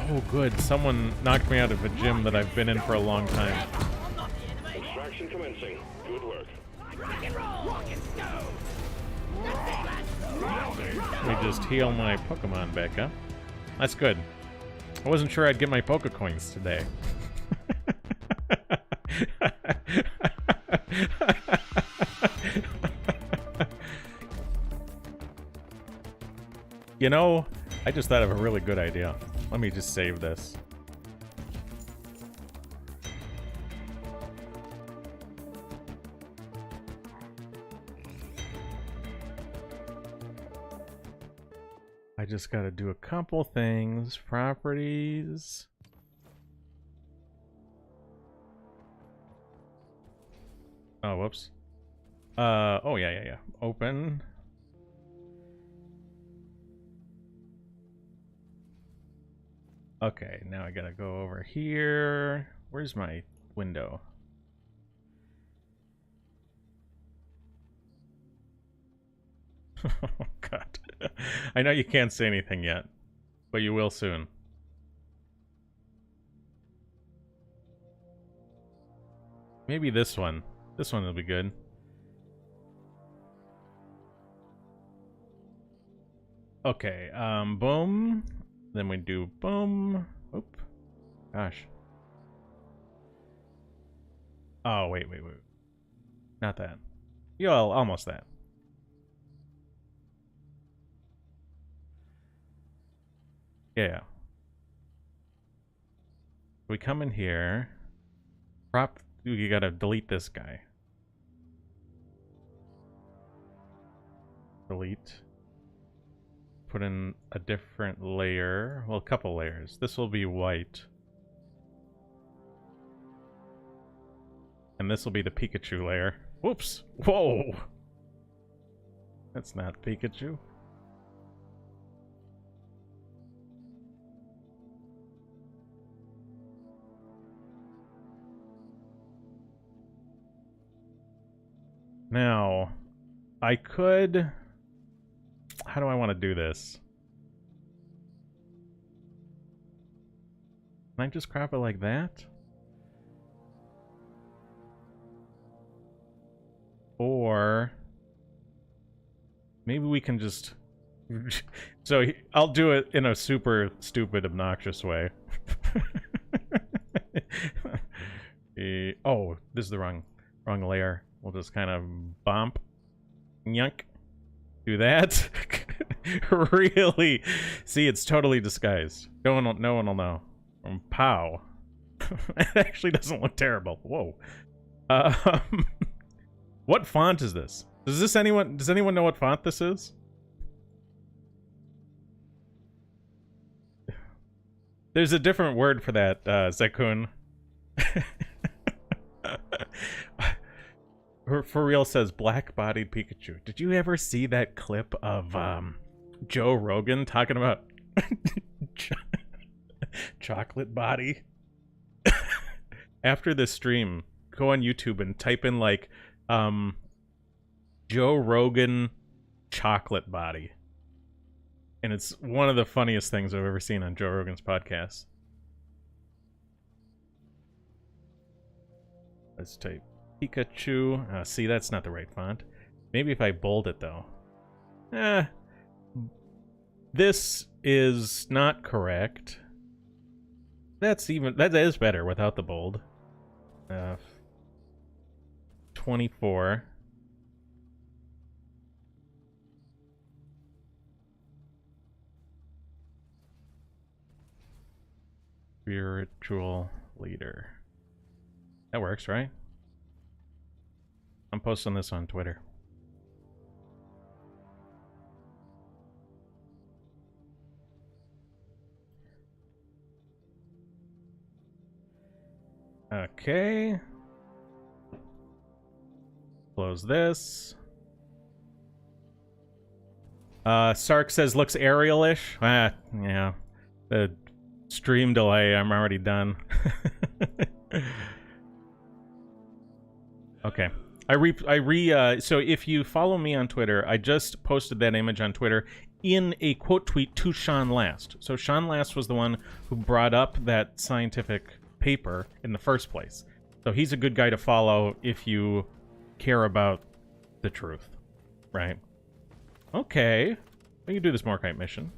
Speaker 1: Oh, good. Someone knocked me out of a gym that I've been in for a long time.
Speaker 4: I'm not the enemy.
Speaker 3: Extraction commencing. Good work.
Speaker 4: Rock and roll. Rockets go.
Speaker 1: Let me just heal my Pokemon back up. That's good. I wasn't sure I'd get my Pokecoins today. You know, I just thought of a really good idea. Let me just save this. I just gotta do a couple things. Properties. Oh, whoops. Oh, yeah. Open. Okay, now I gotta go over here. Where's my window? Oh, God. I know you can't say anything yet, but you will soon. Maybe this one. This one will be good. Okay, boom. Then we do boom. Oop. Gosh. Oh, wait. Not that. Yeah, well, almost that. Yeah. We come in here. You gotta delete this guy. Delete. Put in a different layer. Well, a couple layers. This will be white. And this will be the Pikachu layer. Whoops! Whoa! That's not Pikachu. Now, I could... How do I want to do this? Can I just crop it like that? Or... maybe we can just So I'll do it in a super stupid, obnoxious way. Oh, this is the wrong layer. We'll just kind of bump, yunk, do that. Really? See, it's totally disguised. No one will know. Pow. It actually doesn't look terrible. Whoa. What font is this? Does anyone know what font this is? There's a different word for that, Zekun. For real says black-bodied Pikachu. Did you ever see that clip of Joe Rogan talking about chocolate body? After this stream, go on YouTube and type in like Joe Rogan chocolate body. And it's one of the funniest things I've ever seen on Joe Rogan's podcast. Let's type Pikachu. See, that's not the right font. Maybe if I bold it, though. This is not correct. That is better without the bold. 24. Spiritual leader. That works, right? I'm posting this on Twitter. Okay. Close this. Sark says looks aerial-ish. Yeah. The stream delay, I'm already done. Okay. So if you follow me on Twitter, I just posted that image on Twitter in a quote tweet to Sean Last. So Sean Last was the one who brought up that scientific paper in the first place. So he's a good guy to follow if you care about the truth, right? Okay. We can do this Morkite mission.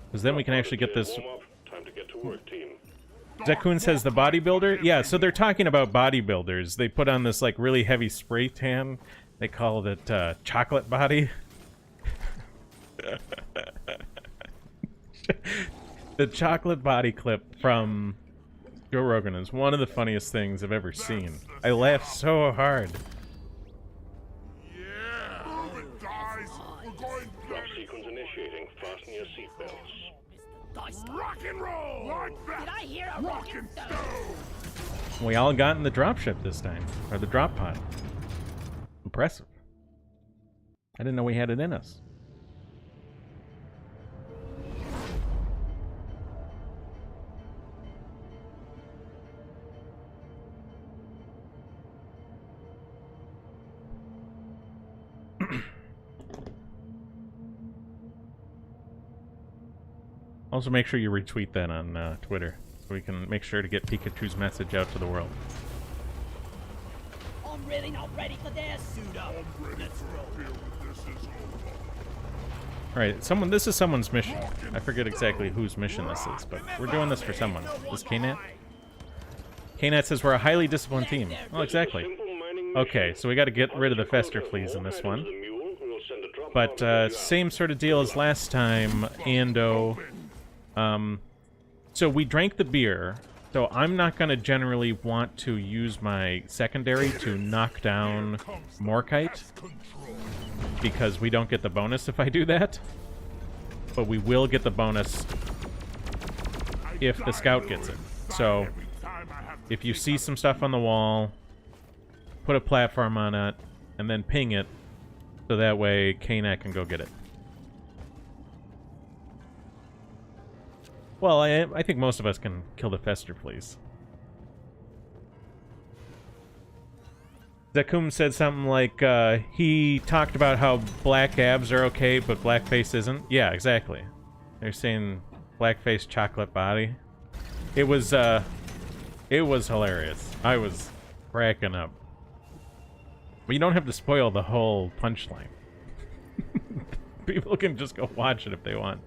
Speaker 1: Because then we can actually get this...
Speaker 3: Time to get to work, team.
Speaker 1: Zekun says the bodybuilder? Yeah, so they're talking about bodybuilders. They put on this, like, really heavy spray tan. They call it, chocolate body. The chocolate body clip from Joe Rogan is one of the funniest things I've ever seen. I laughed so hard.
Speaker 2: Yeah! Move it, guys! We're going
Speaker 3: Drop sequence initiating. Fasten your seatbelts.
Speaker 2: rock and roll! Like that!
Speaker 4: Did I hear a
Speaker 2: Rock
Speaker 4: rocket
Speaker 2: and
Speaker 4: stone?
Speaker 2: stone!
Speaker 1: We all got in the dropship this time. Or the drop pod. Impressive. I didn't know we had it in us. Also, make sure you retweet that on Twitter, so we can make sure to get Pikachu's message out to the world.
Speaker 4: I'm really not ready for this. Suit up. Let's roll.
Speaker 1: Alright, this is someone's mission. I forget exactly whose mission this is, but we're doing this for someone. This Knat? Knat says we're a highly disciplined team. Well, exactly. Okay, so we got to get rid of the Fester fleas in this one. But same sort of deal as last time, Ando. So we drank the beer, so I'm not going to generally want to use my secondary to knock down Morkite, because we don't get the bonus if I do that. But we will get the bonus if the scout gets it. So if you see some stuff on the wall, put a platform on it, and then ping it, so that way Knat can go get it. Well, I think most of us can kill the Fester fleas. Zakum said something like, he talked about how black abs are okay, but blackface isn't. Yeah, exactly. They're saying blackface chocolate body. It was hilarious. I was cracking up. But you don't have to spoil the whole punchline. People can just go watch it if they want.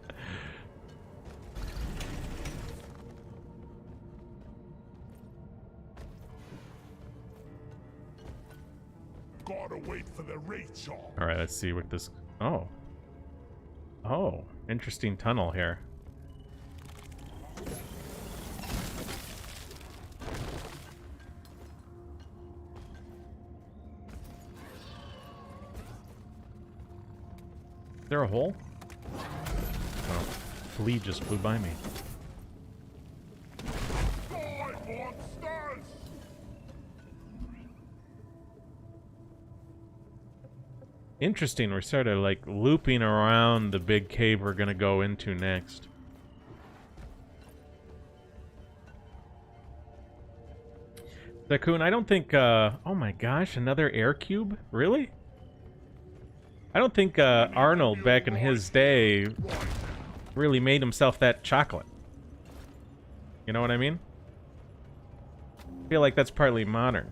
Speaker 2: Gotta wait for the reach off.
Speaker 1: All right, let's see what this. Oh. Oh, interesting tunnel here. Is there a hole? Oh, flea just flew by me.
Speaker 2: Die, monsters!
Speaker 1: Interesting, we're sort of like looping around the big cave we're gonna go into next. Dakun, I don't think, oh my gosh, another air cube? Really? I don't think Arnold back in his day really made himself that chocolate. You know what I mean? I feel like that's partly modern.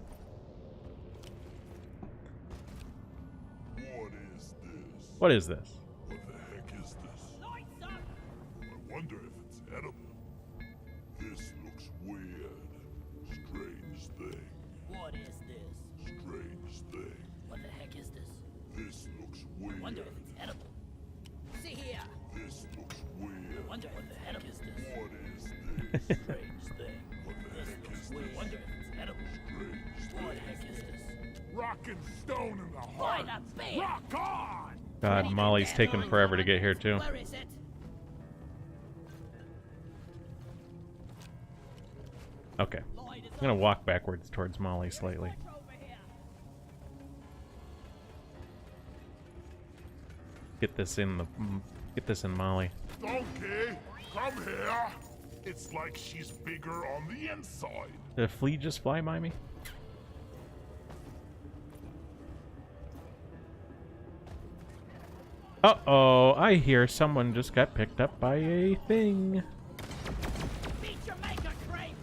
Speaker 2: What is this?
Speaker 1: What is this?
Speaker 2: What the heck is this?
Speaker 4: Lights up!
Speaker 2: I wonder if it's edible. This looks weird. Strange thing.
Speaker 4: What is this?
Speaker 2: Strange thing.
Speaker 4: What the heck is this?
Speaker 2: This looks weird.
Speaker 4: Wonder if it's edible. See here!
Speaker 2: This looks weird.
Speaker 4: Wonder what the heck is this?
Speaker 2: What is this?
Speaker 4: Strange thing.
Speaker 2: What the
Speaker 4: This
Speaker 2: heck
Speaker 4: looks
Speaker 2: is
Speaker 4: weird.
Speaker 2: this?
Speaker 4: Wonder if it's edible.
Speaker 2: Strange
Speaker 4: What the
Speaker 2: thing.
Speaker 4: heck is this?
Speaker 2: Rock and stone in the
Speaker 4: Why
Speaker 2: heart.
Speaker 4: not bam?
Speaker 2: Rock on!
Speaker 1: God, Molly's taken forever to get here too.
Speaker 4: Where is it?
Speaker 1: Okay.
Speaker 4: Light is
Speaker 1: I'm gonna walk backwards towards Molly slightly.
Speaker 4: over here.
Speaker 1: Get this in Molly.
Speaker 2: Donkey, come here. It's like she's bigger on the inside.
Speaker 1: Did a flea just fly by me? Uh-oh, I hear someone just got picked up by a thing.
Speaker 4: Meet your maker, Crane!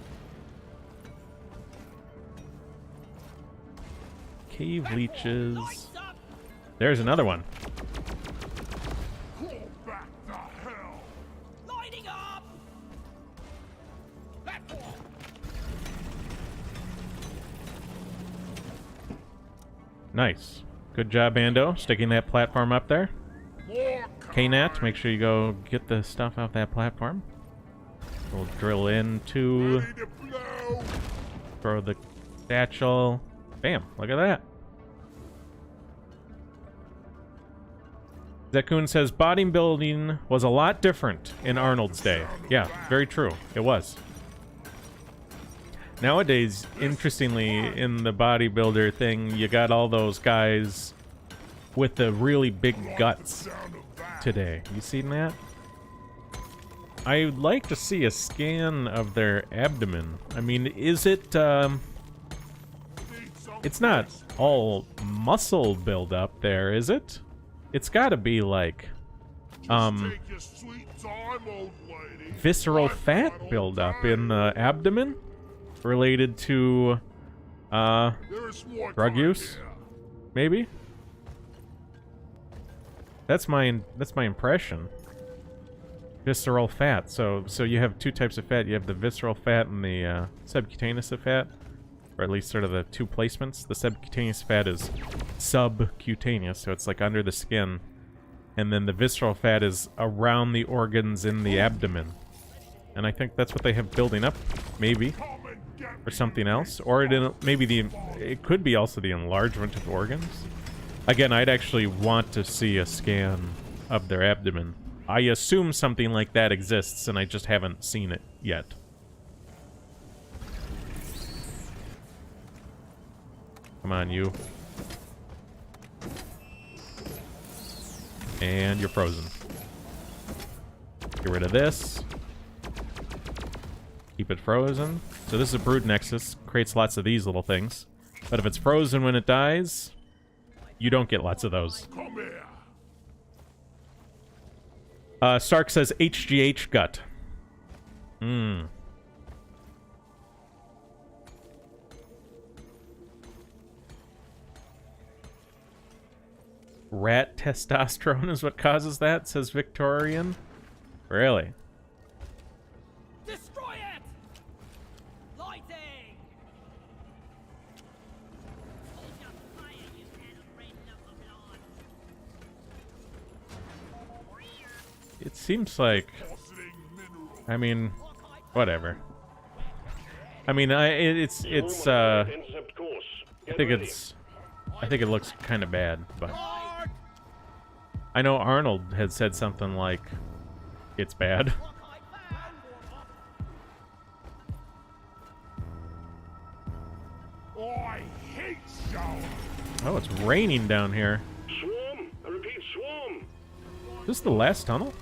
Speaker 1: Cave leeches.
Speaker 4: Lights up!
Speaker 1: There's another one.
Speaker 2: Pull back the hell.
Speaker 4: Lighting up!
Speaker 1: Nice. Good job, Ando, sticking that platform up there.
Speaker 2: More
Speaker 1: K-Nat, make sure you go get the stuff off that platform. We'll drill into,
Speaker 2: ready to blow.
Speaker 1: throw the satchel. Bam, look at that. Zekun says bodybuilding was a lot different in Arnold's day. Yeah, very true. It was. Nowadays, interestingly, in the bodybuilder thing, you got all those guys with the really big guts
Speaker 2: Sound of that.
Speaker 1: today. You seen that? I'd like to see a scan of their abdomen. I mean, is it,
Speaker 2: Need some
Speaker 1: it's not all muscle buildup there, is it? It's gotta be like,
Speaker 2: Take your sweet time, old lady.
Speaker 1: visceral
Speaker 2: I've got
Speaker 1: fat
Speaker 2: old
Speaker 1: buildup
Speaker 2: time.
Speaker 1: in the abdomen related to,
Speaker 2: There's more
Speaker 1: drug
Speaker 2: time
Speaker 1: use?
Speaker 2: here.
Speaker 1: maybe? That's my impression. Visceral fat. So you have two types of fat. You have the visceral fat and the subcutaneous fat, or at least sort of the two placements. The subcutaneous fat is subcutaneous, so it's like under the skin, and then the visceral fat is around the organs in the abdomen. And I think that's what they have building up, maybe,
Speaker 2: Come and get
Speaker 1: or
Speaker 2: me,
Speaker 1: something else, or it could be also the enlargement of organs. Again, I'd actually want to see a scan of their abdomen. I assume something like that exists, and I just haven't seen it yet. Come on, you. And you're frozen. Get rid of this. Keep it frozen. So this is a brood nexus. Creates lots of these little things. But if it's frozen when it dies, you don't get lots of those.
Speaker 2: Come here.
Speaker 1: Stark says HGH gut. Rat testosterone is what causes that, says Victorian. Really?
Speaker 4: Destroy it! Lighting! Hold your fire, you hair-brained knuckle blonde.
Speaker 1: It seems like... I mean, whatever. I mean, it's I think it looks kind of bad, but I know Arnold had said something like it's bad.
Speaker 2: I hate showers.
Speaker 1: Oh, it's raining down here.
Speaker 3: Swarm! I repeat, swarm!
Speaker 1: Is this the last tunnel?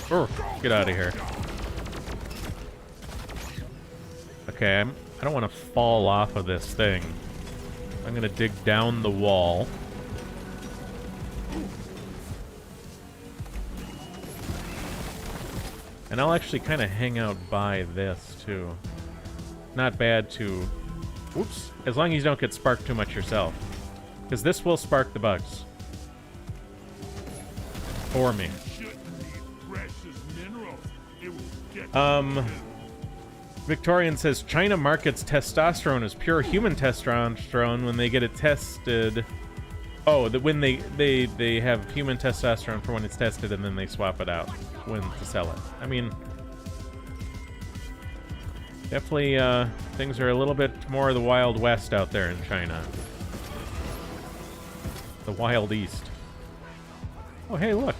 Speaker 1: Oh, get out of here. Okay, I don't want to fall off of this thing. I'm gonna dig down the wall. And I'll actually kind of hang out by this, too. Not bad to... Oops. As long as you don't get sparked too much yourself. Because this will spark the bugs. For me. Victorian says China markets testosterone as pure human testosterone when they get it tested. Oh, when they have human testosterone for when it's tested and then they swap it out when to sell it. I mean, definitely things are a little bit more of the Wild West out there in China. The Wild East. Oh, hey, look.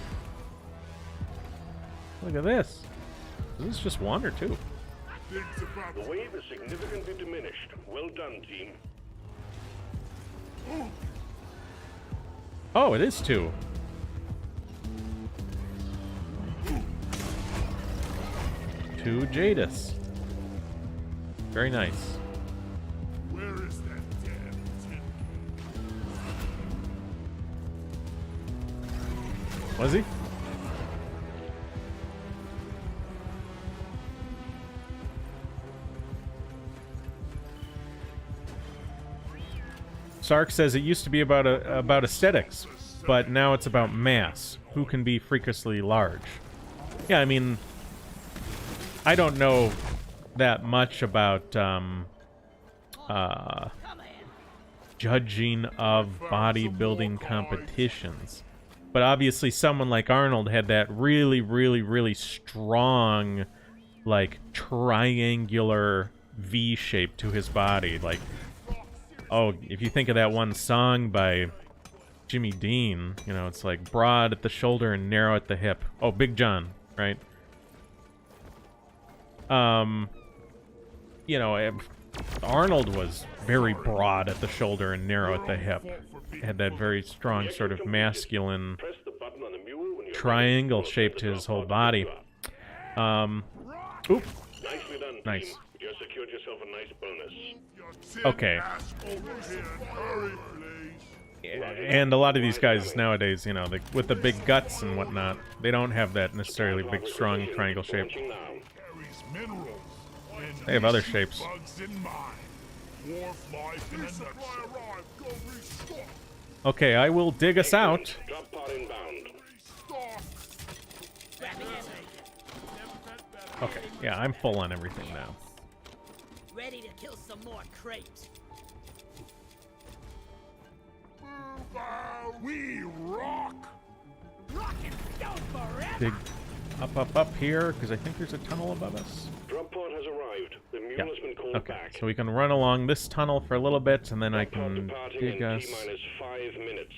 Speaker 1: Look at this. Is this just one or two?
Speaker 3: The wave is significantly diminished. Well done, team.
Speaker 1: Oh, it is two. Two Jadis. Very nice.
Speaker 2: Where is that damn tin?
Speaker 1: Was he? Sark says it used to be about aesthetics, but now it's about mass. Who can be freakishly large? Yeah, I mean, I don't know that much about judging of bodybuilding competitions, but obviously someone like Arnold had that really, really, really strong, like, triangular V shape to his body, like. Oh, if you think of that one song by Jimmy Dean, you know, it's like broad at the shoulder and narrow at the hip. Oh, Big John, right? You know, Arnold was very broad at the shoulder and narrow at the hip. Had that very strong sort of masculine triangle shape to his whole body. Oop.
Speaker 3: Nicely done,
Speaker 1: Nice.
Speaker 3: team. You secured yourself a nice bonus.
Speaker 1: Okay. And a lot of these guys nowadays, you know, with the big guts and whatnot, they don't have that necessarily big, strong triangle shape. They have other shapes. Okay, I will dig us out.
Speaker 3: Drop pod inbound.
Speaker 1: Okay, yeah, I'm full on everything now.
Speaker 4: Ready to kill some more crates.
Speaker 2: We rock!
Speaker 4: Rock and stone forever!
Speaker 1: Dig up here, because I think there's a tunnel above us.
Speaker 3: Drop pod has arrived. The mule
Speaker 1: Yeah.
Speaker 3: has been called
Speaker 1: Okay,
Speaker 3: back.
Speaker 1: so we can run along this tunnel for a little bit, and then I
Speaker 3: Drop pod
Speaker 1: can
Speaker 3: departing
Speaker 1: dig
Speaker 3: in
Speaker 1: us...
Speaker 3: T-minus 5 minutes.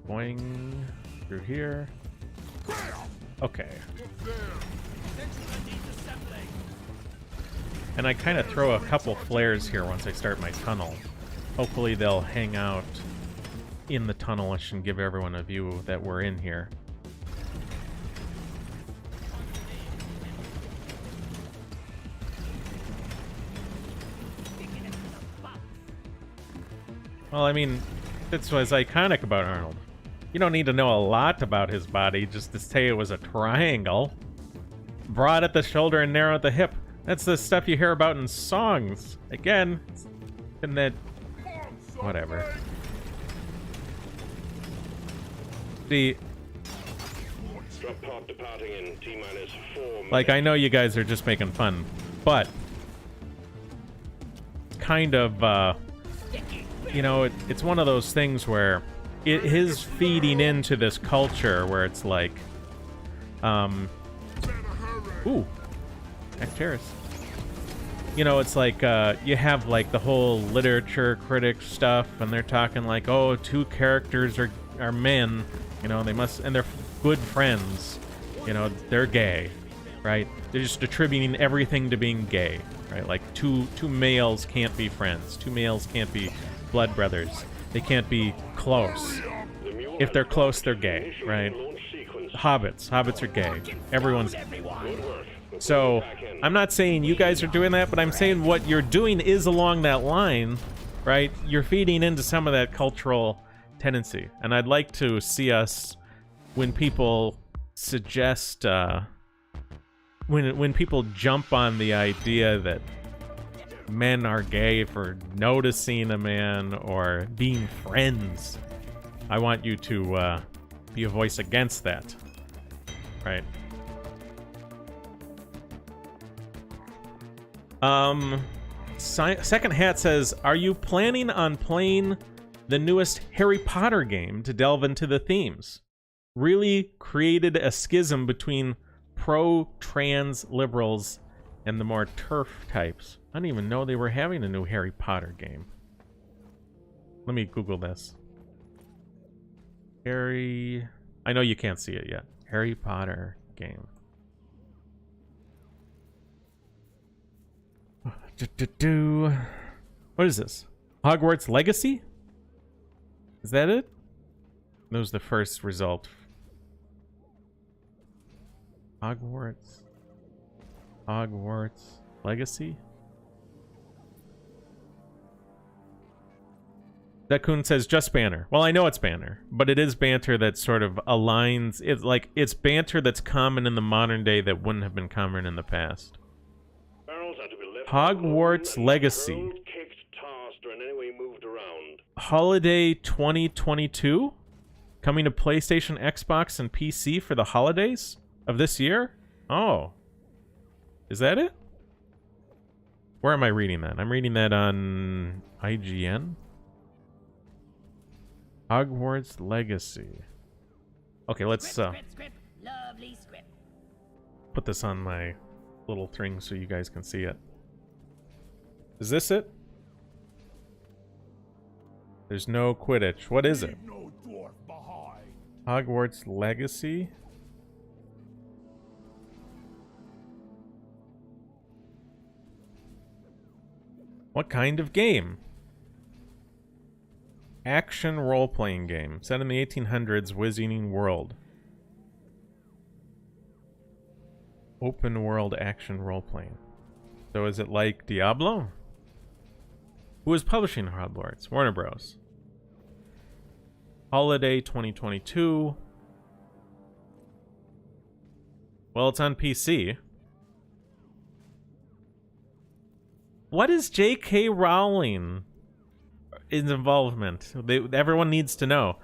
Speaker 1: Going through here. Okay. And I kind of throw a couple flares here once I start my tunnel. Hopefully they'll hang out in the tunnel and give everyone a view that we're in here. Well, I mean, that's what's iconic about Arnold. You don't need to know a lot about his body just to say it was a triangle. Broad at the shoulder and narrow at the hip. That's the stuff you hear about in songs. Again, and that... Whatever. See...
Speaker 3: Drop pod departing in T-minus 4 minutes.
Speaker 1: Like, I know you guys are just making fun, but... Kind of, you know, it's one of those things where it is feeding into this culture where it's like, ooh, Acteris. You know, it's like, you have like the whole literature critic stuff, and they're talking like, oh, two characters are men, you know, they must, and they're good friends, you know, they're gay, right? They're just attributing everything to being gay, right? Like two males can't be friends. Two males can't be blood brothers. They can't be close. If they're close, they're gay, right? Hobbits are gay. Everyone's... So, I'm not saying you guys are doing that, but I'm saying what you're doing is along that line, right? You're feeding into some of that cultural tendency. And I'd like to see us, when people suggest, when people jump on the idea that men are gay for noticing a man or being friends, I want you to be a voice against that, right? Second Hat says, are you planning on playing the newest Harry Potter game to delve into the themes? Really created a schism between pro-trans liberals and the more turf types. I didn't even know they were having a new Harry Potter game. Let me Google this. I know you can't see it yet. Harry Potter game. What is this? Hogwarts Legacy? Is that it? That was the first result. Hogwarts Legacy? Dakun says just banter. Well, I know it's banter, but it is banter that sort of aligns. It's like it's banter that's common in the modern day that wouldn't have been common in the past. Hogwarts Legacy. Holiday 2022? Coming to PlayStation, Xbox, and PC for the holidays of this year? Oh. Is that it? Where am I reading that? I'm reading that on IGN. Hogwarts Legacy. Okay, let's
Speaker 4: Lovely script.
Speaker 1: put this on my little thing so you guys can see it. Is this it? There's no Quidditch. What is it?
Speaker 2: No dwarf behind.
Speaker 1: Hogwarts Legacy? What kind of game? Action role-playing game. Set in the 1800s, Wizarding world. Open world action role-playing. So is it like Diablo? Who is publishing Hogwarts? Warner Bros. Holiday 2022. Well, it's on PC. What is J.K. Rowling involvement? Everyone needs to know.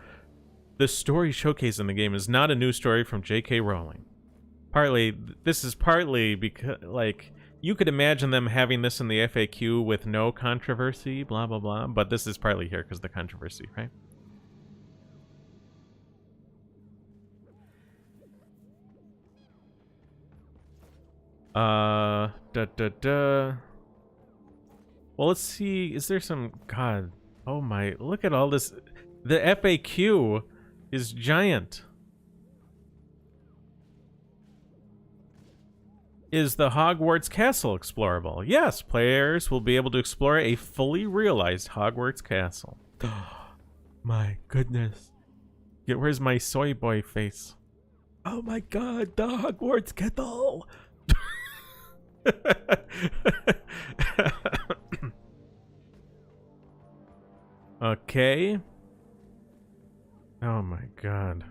Speaker 1: The story showcased in the game is not a new story from J.K. Rowling. This is partly because, like, you could imagine them having this in the FAQ with no controversy, blah, blah, blah, but this is partly here because of the controversy, right? Well, let's see. Is there some... God. Oh my... Look at all this. The FAQ is giant. Is the Hogwarts Castle explorable? Yes, players will be able to explore a fully realized Hogwarts Castle. My goodness. Where's my soy boy face? Oh my god, the Hogwarts Castle! Okay. Oh my god.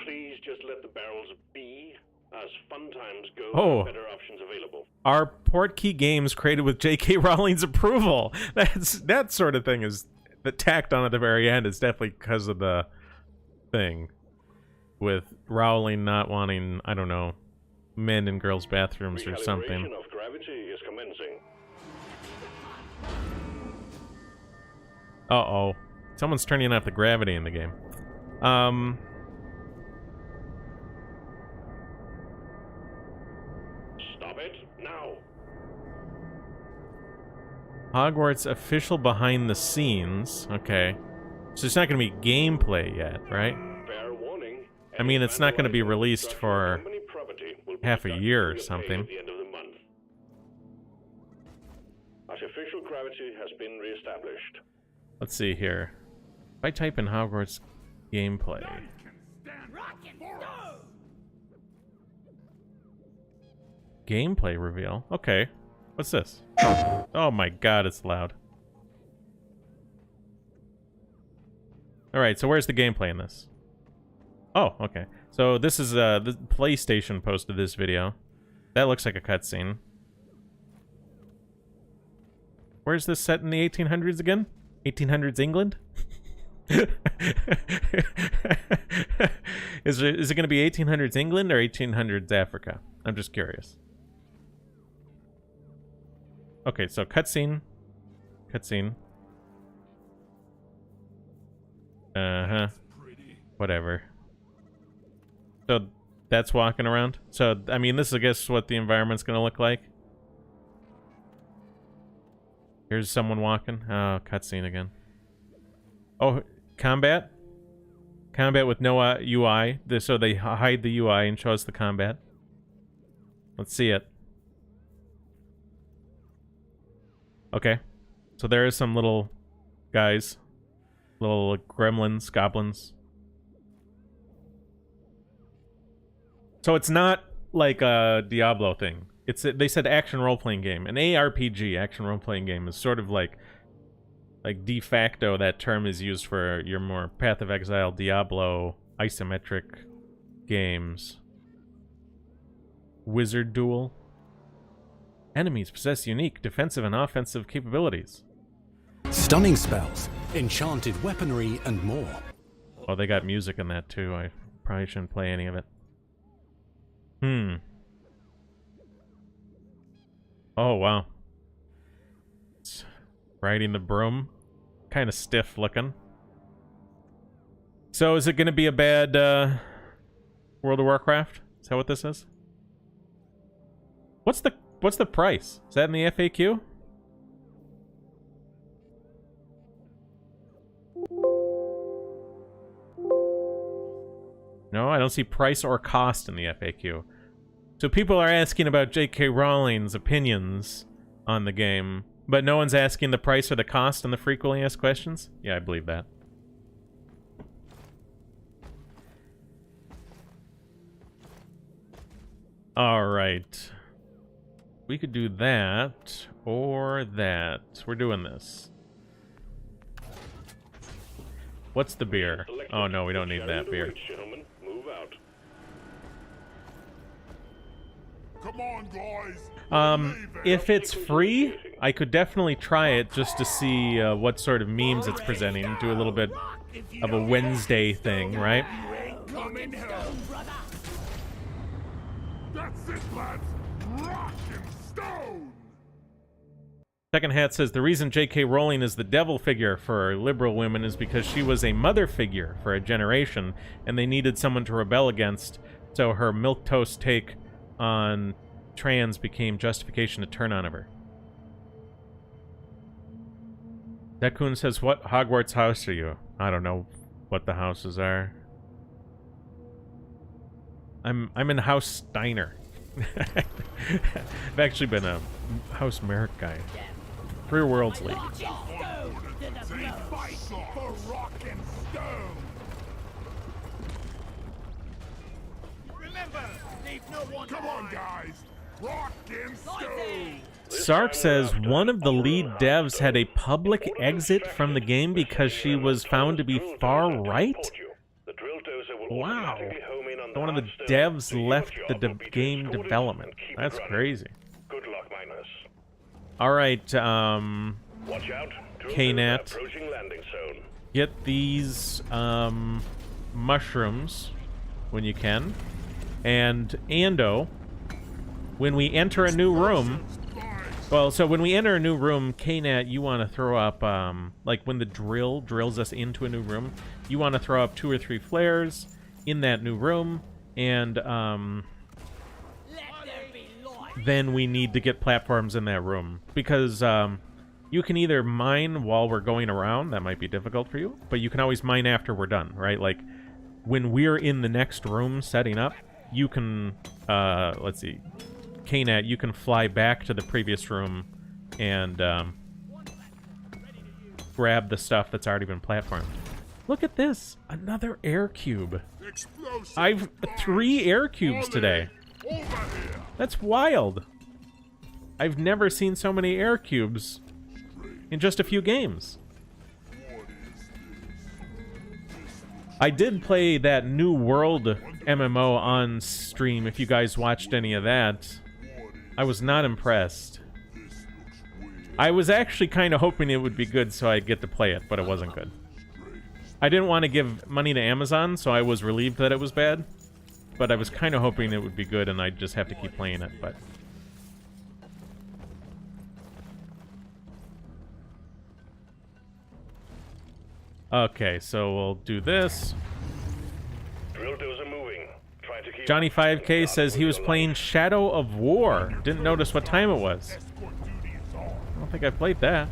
Speaker 3: Please just let the barrels be. As fun times go,
Speaker 1: Oh.
Speaker 3: better options available.
Speaker 1: Are portkey games created with J.K. Rowling's approval? That sort of thing is the tacked on at the very end is definitely because of the thing with Rowling not wanting, I don't know, men in girls' bathrooms or something.
Speaker 3: Recalibration of gravity is commencing.
Speaker 1: Uh-oh. Someone's turning off the gravity in the game.
Speaker 3: Stop it now.
Speaker 1: Hogwarts official behind the scenes. Okay. So it's not going to be gameplay yet, right?
Speaker 3: Fair warning.
Speaker 1: I mean, it's not going to be released for
Speaker 3: Company property will be
Speaker 1: half a
Speaker 3: deducted
Speaker 1: year
Speaker 3: from
Speaker 1: or
Speaker 3: your pay
Speaker 1: something.
Speaker 3: At the end of the month. Artificial gravity has been reestablished.
Speaker 1: Let's see here. If I type in Hogwarts gameplay.
Speaker 4: Rock and stone!
Speaker 1: Gameplay reveal. Okay. What's this? Oh my god, it's loud. Alright, so where's the gameplay in this? Oh, okay. So this is, the PlayStation posted this video. That looks like a cutscene. Where's this set in the 1800s again? 1800s England? Is it going to be 1800s England or 1800s Africa? I'm just curious. Okay, so cutscene. Cutscene. Uh-huh. Whatever. So that's walking around. So, I mean, this is, I guess, what the environment's going to look like. Here's someone walking. Oh, cutscene again. Oh, combat? Combat with no UI. So they hide the UI and show us the combat. Let's see it. Okay. So there is some little guys. Little gremlins, goblins. So it's not like a Diablo thing. They said action role-playing game. An ARPG, action role-playing game, is sort of like de facto that term is used for your more Path of Exile, Diablo, isometric games. Wizard Duel. Enemies possess unique defensive and offensive capabilities.
Speaker 6: Stunning spells, enchanted weaponry, and more.
Speaker 1: Oh, they got music in that too. I probably shouldn't play any of it. Oh, wow. It's riding the broom. Kind of stiff looking. So is it going to be a bad World of Warcraft? Is that what this is? What's the price? Is that in the FAQ? No, I don't see price or cost in the FAQ. So people are asking about J.K. Rowling's opinions on the game, but no one's asking the price or the cost in the frequently asked questions? Yeah, I believe that. Alright. We could do that, or that. We're doing this. What's the beer? Oh no, we don't need that beer.
Speaker 3: Gentlemen, move out.
Speaker 2: Come on, guys.
Speaker 1: If it's free, I could definitely try it just to see what sort of memes it's presenting. Do a little bit of a Wednesday thing, right?
Speaker 2: Coming home. That's it, lads. Rock and stone.
Speaker 1: Second Hat says, the reason J.K. Rowling is the devil figure for liberal women is because she was a mother figure for a generation, and they needed someone to rebel against, so her milquetoast take on trans became justification to turn on her. Dekun says, what Hogwarts house are you? I don't know what the houses are. I'm in House Steiner. I've actually been a House Merrick guy. 3 Worlds League.
Speaker 2: Fight for rock and stone.
Speaker 4: Remember, leave no one
Speaker 2: Come on, guys. Rock and stone.
Speaker 4: behind.
Speaker 1: Sark says one of the lead devs had a public exit from the game because she was found to be far right?
Speaker 3: The drill dozer will
Speaker 1: Wow.
Speaker 3: automatically home in on
Speaker 1: One of the
Speaker 3: hard
Speaker 1: devs
Speaker 3: stone, so your
Speaker 1: left the
Speaker 3: job will be to
Speaker 1: game
Speaker 3: install it
Speaker 1: development.
Speaker 3: and keep it
Speaker 1: That's
Speaker 3: running.
Speaker 1: crazy.
Speaker 3: Good luck, miners.
Speaker 1: All right,
Speaker 3: Watch out. Drill
Speaker 1: KNAT.
Speaker 3: builds are approaching landing zone.
Speaker 1: get these mushrooms when you can. And Ando, when we enter a new room, well, so when we enter a new room, KNAT, you want to throw up, like when the drill drills us into a new room, you want to throw up 2 or 3 flares in that new room, and
Speaker 4: Let there be light.
Speaker 1: then we need to get platforms in that room. Because you can either mine while we're going around, that might be difficult for you, but you can always mine after we're done, right? Like, when we're in the next room setting up, you can, let's see, KNAT, you can fly back to the previous room and grab the stuff that's already been platformed. Look at this! Another air cube.
Speaker 2: Explosive
Speaker 1: I've 3 air cubes today.
Speaker 2: Over here.
Speaker 1: That's wild. I've never seen so many air cubes in just a few games. I did play that New World MMO on stream, if you guys watched any of that. I was not impressed. I was actually kind of hoping it would be good so I'd get to play it, but it wasn't good. I didn't want to give money to Amazon, so I was relieved that it was bad. But I was kind of hoping it would be good and I'd just have to keep playing it, but... Okay, so we'll do this.
Speaker 3: Drill dozer moving. Try to keep
Speaker 1: Johnny 5K says he was playing Shadow of War. Didn't notice what time it was. I don't think I played that.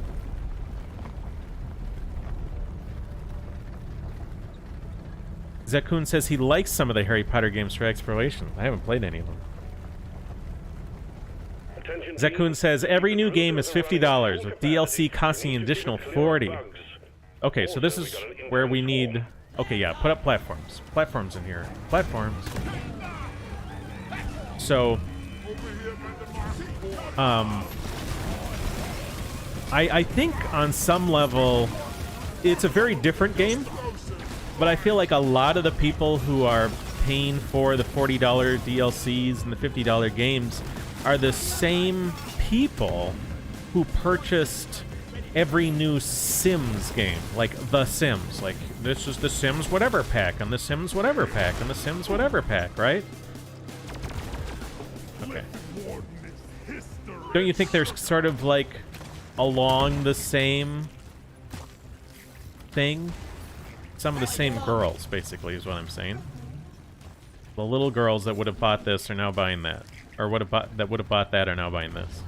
Speaker 1: Zekun says he likes some of the Harry Potter games for exploration. I haven't played any of them.
Speaker 3: Attention
Speaker 1: Zekun
Speaker 3: team.
Speaker 1: says every new game is $50, with DLC costing an additional $40. Okay, so this is where we need... Okay, yeah, put up platforms. Platforms in here. Platforms. So... I think on some level, it's a very different game, but I feel like a lot of the people who are paying for the $40 DLCs and the $50 games are the same people who purchased every new Sims game, like The Sims. Like, this is the Sims whatever pack, and the Sims whatever pack, and the Sims whatever pack, right? Okay. Don't you think there's sort of like along the same thing? Some of the same girls, basically, is what I'm saying. The little girls that would have bought this are now buying that. Or that would have bought that are now buying this.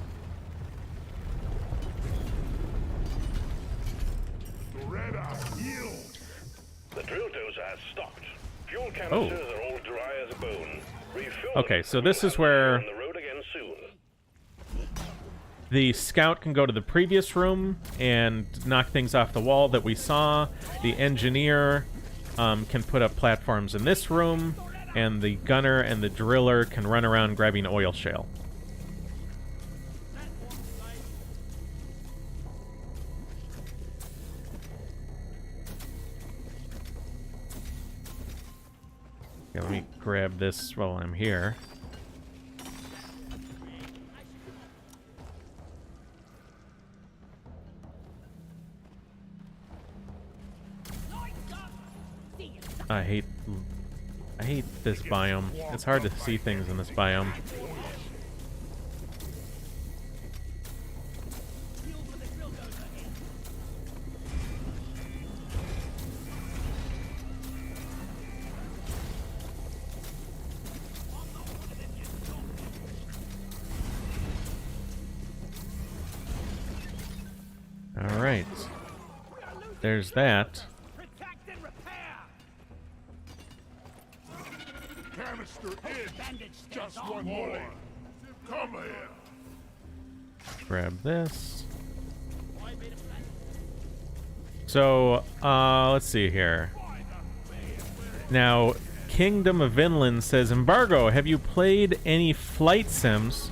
Speaker 3: The drill dozer has stopped. Fuel canisters are all dry as a bone. Refill
Speaker 1: Okay,
Speaker 3: them.
Speaker 1: so this is
Speaker 3: We'll
Speaker 1: where
Speaker 3: have you on the road again soon.
Speaker 1: the scout can go to the previous room and knock things off the wall that we saw. The engineer can put up platforms in this room, and the gunner and the driller can run around grabbing oil shale. Okay, let me grab this while I'm here. I hate this biome. It's hard to see things in this biome. All right. There's that.
Speaker 4: Protect and repair.
Speaker 2: Canister in. Just one more. Come here.
Speaker 1: Grab this. So, let's see here. Now, Kingdom of Vinland says, Embargo, have you played any flight sims?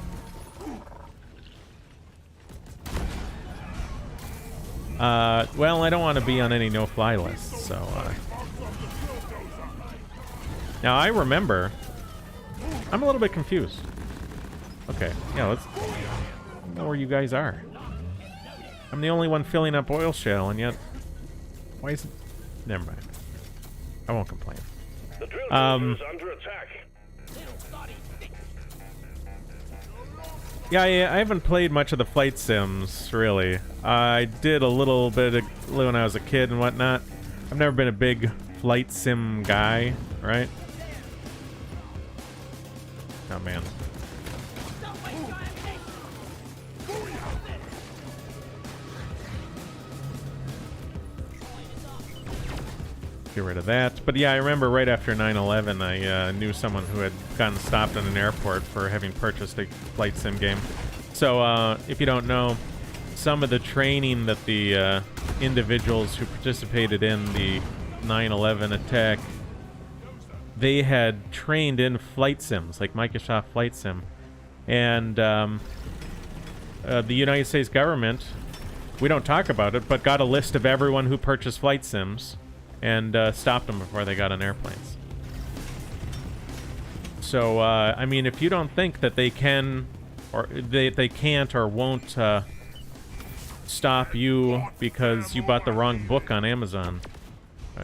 Speaker 1: Well, I don't want to be on any no-fly lists, so, Now, I remember... I'm a little bit confused. Okay, yeah, let's... know where you guys are. I'm the only one filling up oil shale, and yet... Why is it... Never mind. I won't complain.
Speaker 3: The drill cruiser is under attack.
Speaker 1: Yeah, I haven't played much of the flight sims, really. I did a little bit when I was a kid and whatnot. I've never been a big flight sim guy, right? Oh, man. Get rid of that. But yeah, I remember right after 9/11, I knew someone who had gotten stopped in an airport for having purchased a flight sim game. So if you don't know, some of the training that the individuals who participated in the 9/11 attack, they had trained in flight sims, like Microsoft Flight Sim. And the United States government, we don't talk about it, but got a list of everyone who purchased flight sims and stopped them before they got on airplanes. So, I mean, if you don't think that they can, or they can't or won't stop you because you bought the wrong book on Amazon,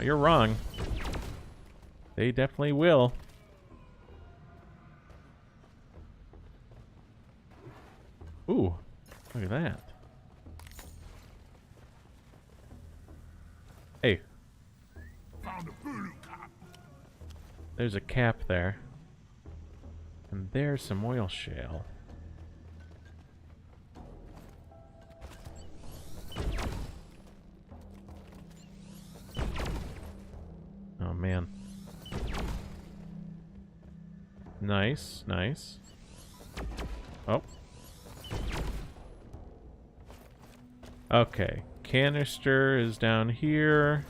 Speaker 1: you're wrong. They definitely will. Ooh, look at that. Hey.
Speaker 2: Found a voodoo cap.
Speaker 1: There's a cap there. And there's some oil shale. Oh, man. Nice, nice. Oh. Okay. Canister is down here.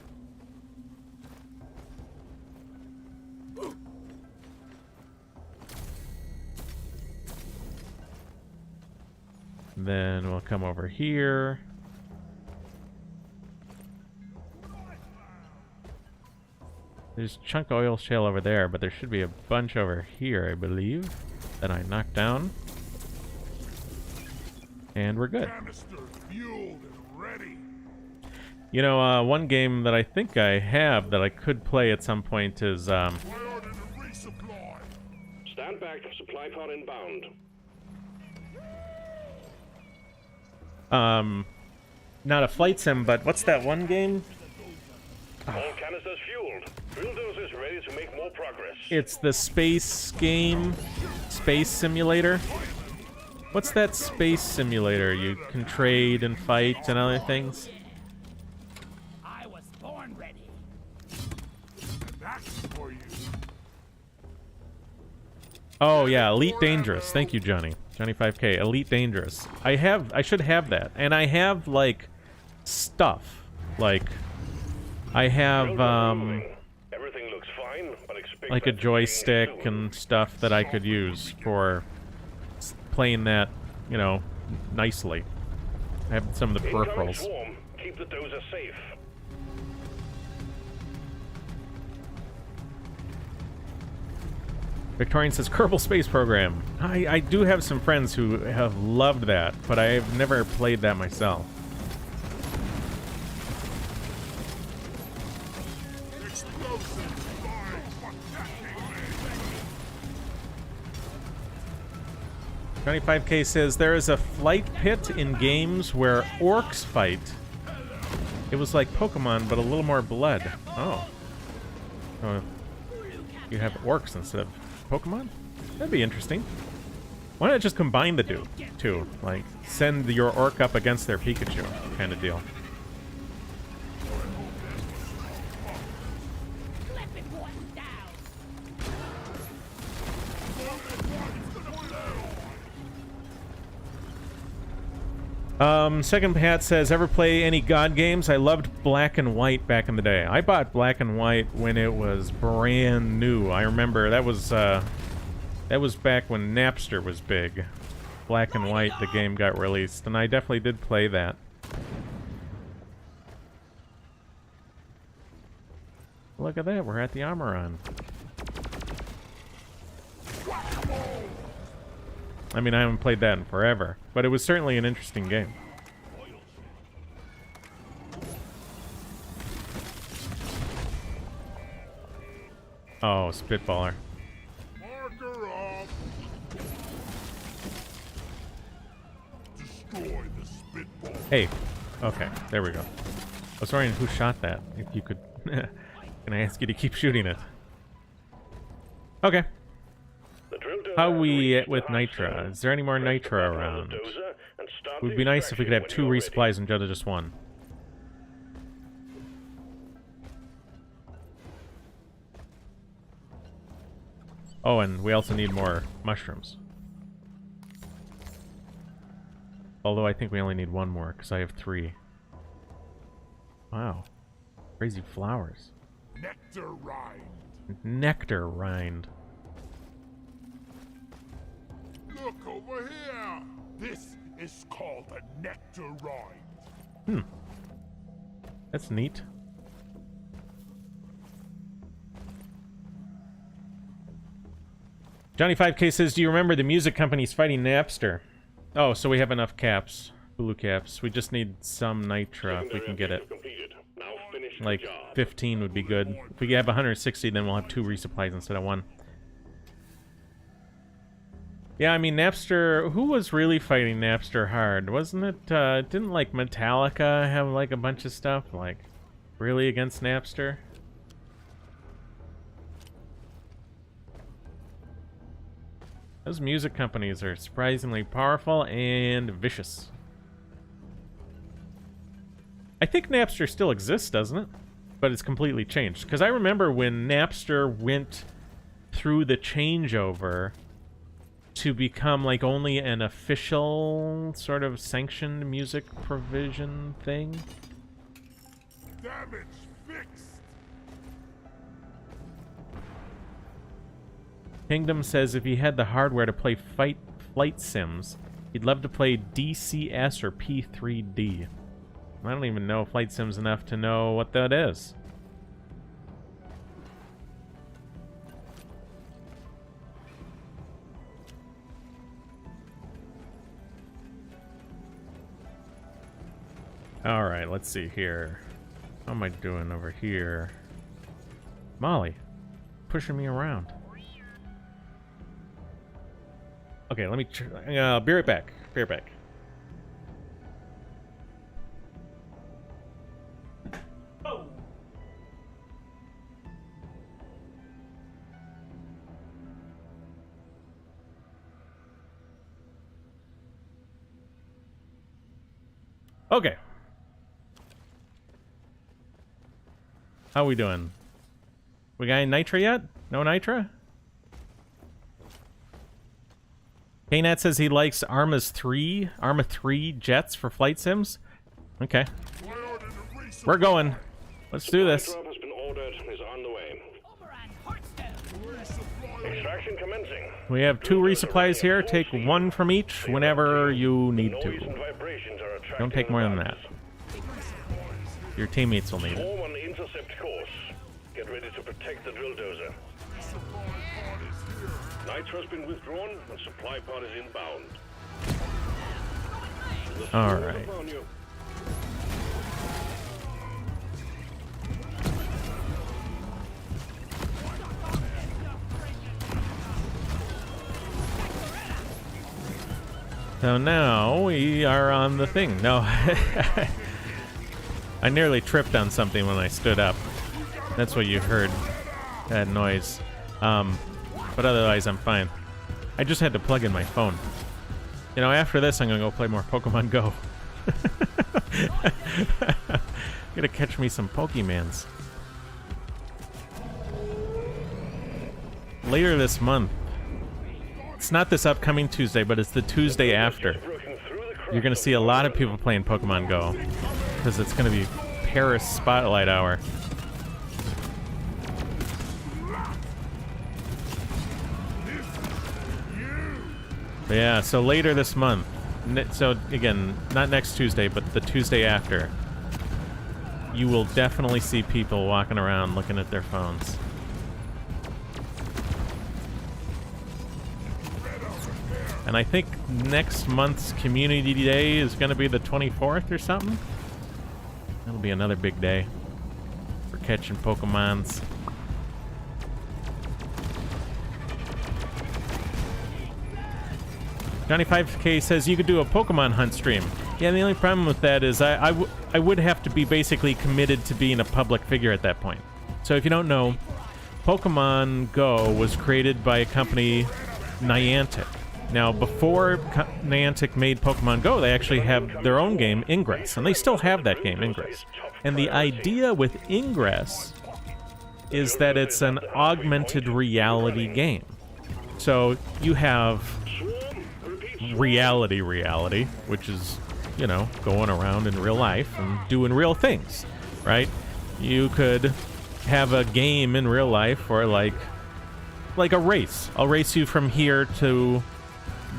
Speaker 1: Then we'll come over here. There's a chunk of oil shale over there, but there should be a bunch over here, I believe, that I knocked down. And we're good.
Speaker 2: Canister fueled and ready.
Speaker 1: You know, one game that I think I have that I could play at some point is,
Speaker 2: I ordered a resupply.
Speaker 3: Stand back. Supply pod inbound.
Speaker 1: not a flight sim, but what's that one game?
Speaker 3: All canisters fueled. Drill dozers ready to make more progress.
Speaker 1: It's the space game, Space Simulator. What's that space simulator? You can trade and fight and other things.
Speaker 4: I was born ready.
Speaker 2: That's for you.
Speaker 1: Oh yeah, Elite Dangerous. Thank you, Johnny. Johnny 5K. Elite Dangerous. I should have that, and I have like stuff. Like I have
Speaker 3: Everything looks fine, but expect
Speaker 1: like a
Speaker 3: that
Speaker 1: joystick
Speaker 3: soon.
Speaker 1: and stuff that I could use for playing that, you know, nicely. I have some of the
Speaker 3: Incoming
Speaker 1: peripherals.
Speaker 3: swarm. Keep the dozer safe.
Speaker 1: Victorian says Kerbal Space Program. I do have some friends who have loved that, but I've never played that myself.
Speaker 2: Explosives fine protecting me.
Speaker 1: 25K says there is a flight pit in games where orcs fight. It was like Pokemon, but a little more blood. Oh. So you have orcs instead of Pokemon? That'd be interesting. Why not just combine the two? Like, send your orc up against their Pikachu kind of deal.
Speaker 4: Flipping one down.
Speaker 1: Second Pat says, ever play any God games? I loved Black and White back in the day. I bought Black and White when it was brand new. I remember that was back when Napster was big. Black and White, the game got released, and I definitely did play that. Look at that, we're at the Amaran. I mean, I haven't played that in forever, but it was certainly an interesting game. Oh, Spitballer.
Speaker 2: Marker up. Destroy the spitball.
Speaker 1: Hey. Okay, there we go. I was wondering who shot that. If you could... Can I ask you to keep shooting it? Okay. How are we at with Nitra? Is there any more Nitra around? It would be nice if we could have 2 resupplies instead of just 1. Oh, and we also need more mushrooms. Although I think we only need 1 more, because I have 3. Wow. Crazy flowers.
Speaker 2: Nectar rind.
Speaker 1: Nectar rind.
Speaker 2: Look over here. This is called a nectar rind.
Speaker 1: Hmm. That's neat. Johnny 5K says, do you remember the music companies fighting Napster? Oh, so we have enough caps. Hulu caps. We just need some Nitra if we can get it. Like 15 would be good. If we have 160, then we'll have 2 resupplies instead of 1. Yeah, I mean, Napster... Who was really fighting Napster hard? Wasn't it... didn't, like, Metallica have, like, a bunch of stuff? Like, really against Napster? Those music companies are surprisingly powerful and vicious. I think Napster still exists, doesn't it? But it's completely changed. Because I remember when Napster went through the changeover to become like only an official sort of sanctioned music provision thing.
Speaker 2: Damage fixed.
Speaker 1: Kingdom says if he had the hardware to play flight sims, he'd love to play DCS or P3D. I don't even know flight sims enough to know what that is. Alright, let's see here. How am I doing over here? Molly, pushing me around. Okay, let me... be right back. Be right back. Okay. How we doing? We got any Nitra yet? No Nitra? KNat says he likes Arma 3 jets for flight sims. Okay. We're going. Let's do this.
Speaker 3: Drop has been ordered and is on the way. Extraction commencing.
Speaker 1: We have 2 resupplies here. Take 1 from each whenever you need
Speaker 3: Noise and
Speaker 1: to.
Speaker 3: vibrations are attracting
Speaker 1: Don't take more than that. Your teammates will need it.
Speaker 3: Form an intercept course. Get ready to protect the drill dozer. Nitra has been withdrawn and supply pod is inbound.
Speaker 1: All right. So now we are on the thing. No. I nearly tripped on something when I stood up. That's what you heard. That noise. But otherwise, I'm fine. I just had to plug in my phone. You know, after this, I'm gonna go play more Pokemon Go. Gotta catch me some Pokemans. Later this month. It's not this upcoming Tuesday, but it's the Tuesday after. You're gonna see a lot of people playing Pokemon Go. Because it's gonna be Paris Spotlight Hour. But yeah, so later this month. So again, not next Tuesday, but the Tuesday after. You will definitely see people walking around looking at their phones. And I think next month's Community Day is going to be the 24th or something. That'll be another big day for catching Pokemons. Johnny5K says you could do a Pokemon hunt stream. Yeah, the only problem with that is I would have to be basically committed to being a public figure at that point. So if you don't know, Pokemon Go was created by a company, Niantic. Now, before Niantic made Pokemon Go, they actually have their own game, Ingress, and they still have that game, Ingress. And the idea with Ingress is that it's an augmented reality game. So you have reality, which is, you know, going around in real life and doing real things, right? You could have a game in real life or like a race. I'll race you from here to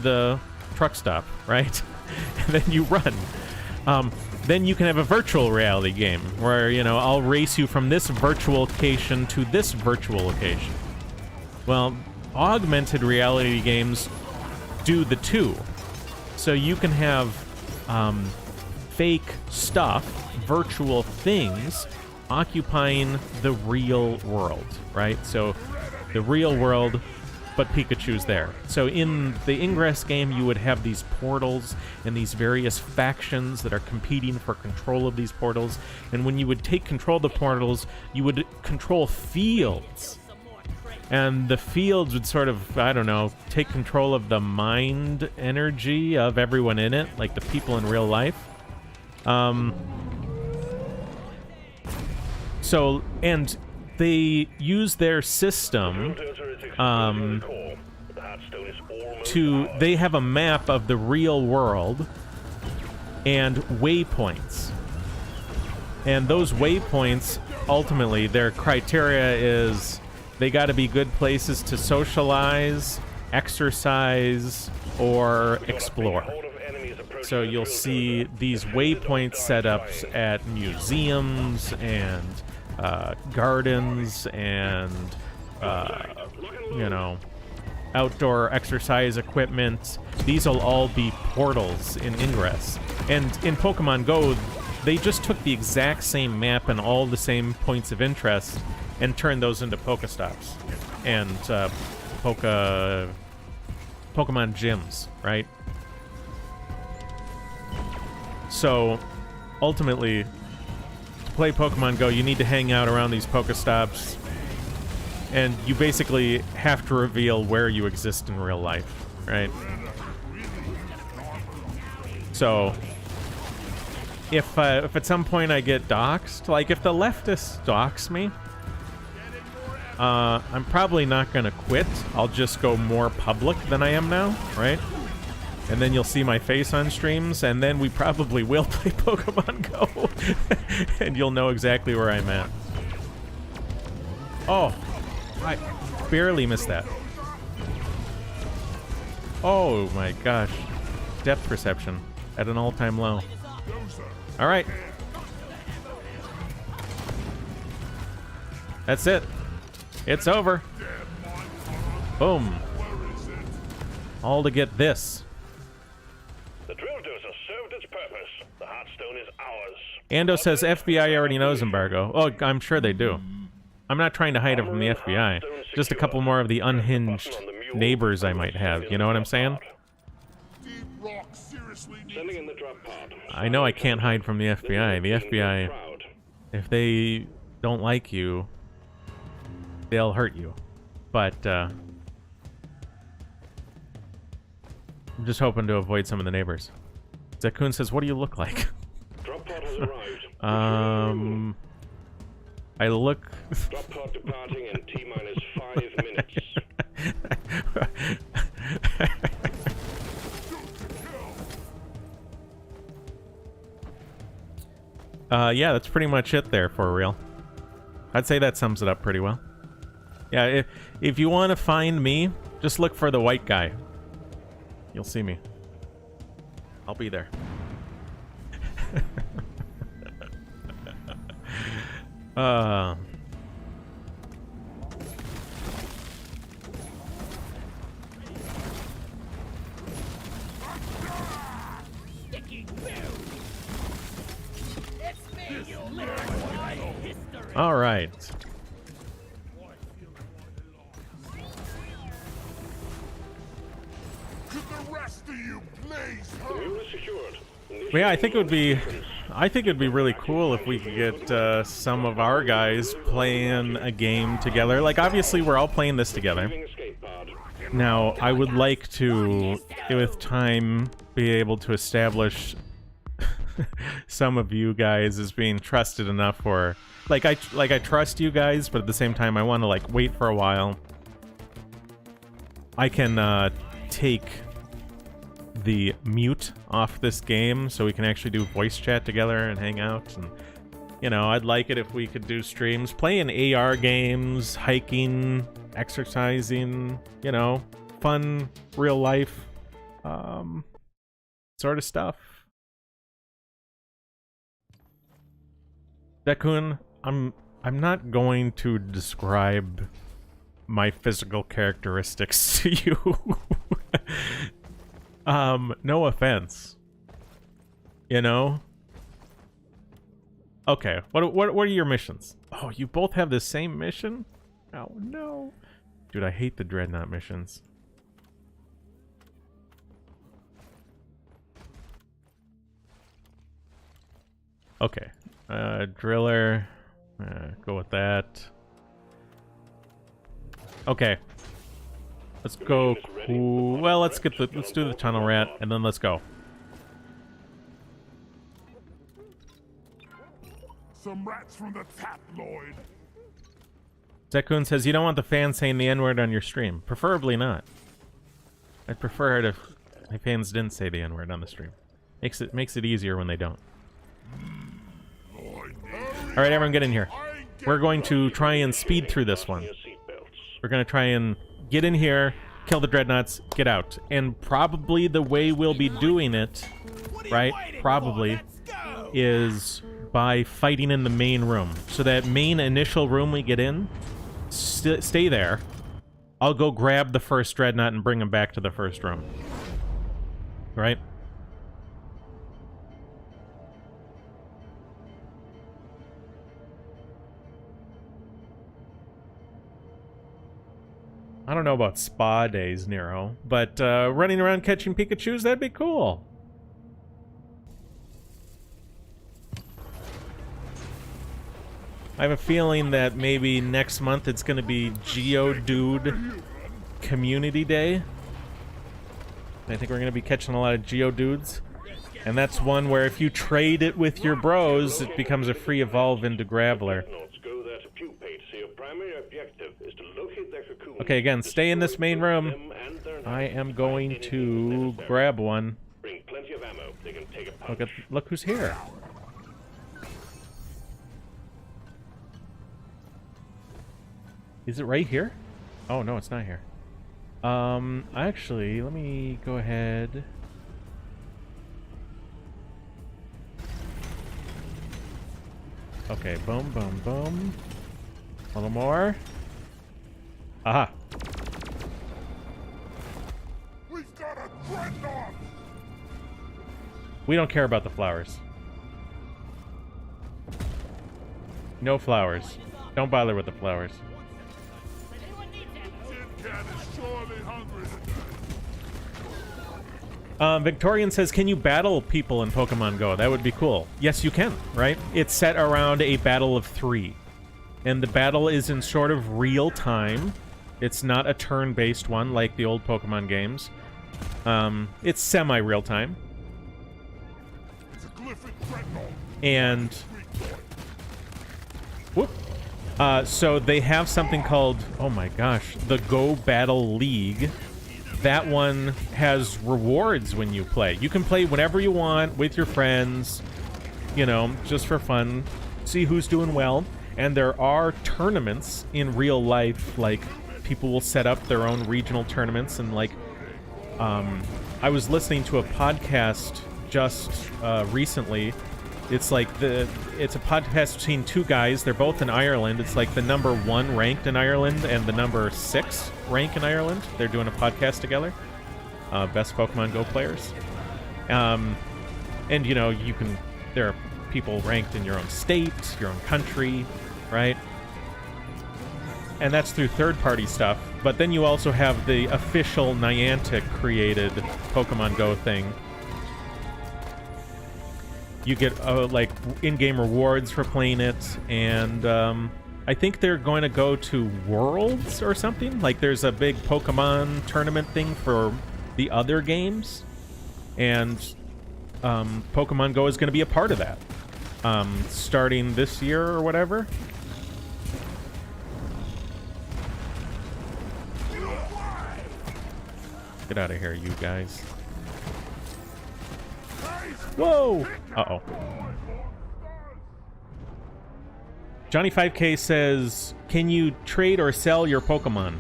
Speaker 1: the truck stop, right? And then you run. Then you can have a virtual reality game where, you know, I'll race you from this virtual location to this virtual location. Well, augmented reality games do the two. So you can have fake stuff, virtual things, occupying the real world, right? So the real world, but Pikachu's there. So in the Ingress game, you would have these portals and these various factions that are competing for control of these portals. And when you would take control of the portals, you would control fields. And the fields would sort of, I don't know, take control of the mind energy of everyone in it, like the people in real life. So, and they use their system they have a map of the real world and waypoints. And those waypoints, ultimately, their criteria is they got to be good places to socialize, exercise, or explore. So you'll see these waypoint setups at museums and gardens and, you know, outdoor exercise equipment. These will all be portals in Ingress. And in Pokemon Go, they just took the exact same map and all the same points of interest and turned those into Pokestops and Pokemon gyms, right? So, ultimately, to play Pokemon Go, you need to hang out around these Pokestops, and you basically have to reveal where you exist in real life, right? So, if at some point I get doxxed, like if the leftists dox me, I'm probably not gonna quit. I'll just go more public than I am now, right? And then you'll see my face on streams, and then we probably will play Pokemon Go. And you'll know exactly where I'm at. Oh, I barely missed that. Oh my gosh. Depth perception at an all-time low. All right. That's it. It's over. Boom. All to get this.
Speaker 3: The drill dozer served its purpose. The Heartstone is ours.
Speaker 1: Ando says FBI already knows embargo. Oh, I'm sure they do. I'm not trying to hide it from the FBI. Just a couple more of the unhinged neighbors I might have. You know what I'm saying?
Speaker 3: Sending in the drop pod.
Speaker 1: I know I can't hide from the FBI. The FBI, if they don't like you, they'll hurt you. But, I'm just hoping to avoid some of the neighbors. Zakun says, what do you look like?
Speaker 3: Drop pod has arrived.
Speaker 1: I look...
Speaker 3: Drop pod departing in T-minus 5 minutes.
Speaker 1: Yeah, that's pretty much it there for real. I'd say that sums it up pretty well. Yeah, if you want to find me, just look for the white guy. You'll see me. I'll be there. All right.
Speaker 2: Could the rest of you please
Speaker 3: The
Speaker 2: hurry?
Speaker 3: mule is secured.
Speaker 1: Well, yeah, I think it'd be really cool if we could get some of our guys playing a game together. Like, obviously, we're all playing this together.
Speaker 3: Leaving escape pod.
Speaker 1: Now, I would like to, with time, be able to establish some of you guys as being trusted enough for, like I trust you guys, but at the same time, I want to like wait for a while. I can take the mute off this game so we can actually do voice chat together and hang out. And you know, I'd like it if we could do streams playing AR games, hiking, exercising, you know, fun real life sort of stuff. Dekun, I'm not going to describe my physical characteristics to you. No offense. You know? Okay, what are your missions? Oh, you both have the same mission? Oh no. Dude, I hate the Dreadnought missions. Okay. Driller. Go with that. Okay. Let's go cool. Well, let's do the tunnel rat and then let's go.
Speaker 2: Some rats from the tabloid.
Speaker 1: Zekun says you don't want the fans saying the N-word on your stream. Preferably not. I'd prefer it if my fans didn't say the N-word on the stream. Makes it easier when they don't. All right, everyone, get in here. We're going to try and speed through this one.
Speaker 3: Your seatbelts.
Speaker 1: We're going to try and get in here, kill the dreadnoughts, get out. And probably the way we'll be doing it, right, probably, is by fighting in the main room. So that main initial room we get in, stay there. I'll go grab the first dreadnought and bring him back to the first room. Right? I don't know about spa days, Nero, but running around catching Pikachus, that'd be cool. I have a feeling that maybe next month it's going to be Geodude Community Day. I think we're going to be catching a lot of Geodudes. And that's one where if you trade it with your bros, it becomes a free evolve into Graveler.
Speaker 3: Go there to pupate, so your primary objective is to locate their cocoon.
Speaker 1: Okay, again, stay in this main room.
Speaker 3: Them and their
Speaker 1: I am
Speaker 3: nest
Speaker 1: going
Speaker 3: anything
Speaker 1: to
Speaker 3: necessary.
Speaker 1: grab one.
Speaker 3: Bring plenty of ammo. They can take a punch.
Speaker 1: Look who's here. Is it right here? Oh, no, it's not here. Actually, let me go ahead. Okay, boom, boom, boom. A little more. Aha.
Speaker 2: We've got a dreadnought.
Speaker 1: We don't care about the flowers. No flowers. Don't bother with the flowers.
Speaker 2: Tin Can is surely hungry today.
Speaker 1: Victorian says, can you battle people in Pokemon Go? That would be cool. Yes, you can, right? It's set around a battle of 3. And the battle is in sort of real time. It's not a turn-based one like the old Pokemon games. It's semi-real time.
Speaker 2: It's a glyphic dreadnought.
Speaker 1: And... whoop. So they have something called, oh my gosh, the Go Battle League. That one has rewards when you play. You can play whenever you want with your friends, you know, just for fun. See who's doing well. And there are tournaments in real life, like people will set up their own regional tournaments. And like, I was listening to a podcast just recently. It's like it's a podcast between two guys. They're both in Ireland. It's like the number 1 ranked in Ireland and the number 6 rank in Ireland. They're doing a podcast together. Best Pokemon Go players. And you know, there are people ranked in your own state, your own country. right? And that's through third-party stuff. But then you also have the official Niantic-created Pokemon Go thing. You get, like, in-game rewards for playing it, and I think they're going to go to Worlds or something. Like, there's a big Pokemon tournament thing for the other games, and Pokemon Go is going to be a part of that, starting this year or whatever. Get out of here, you guys. Whoa! Uh-oh. Johnny 5K says, can you trade or sell your Pokemon?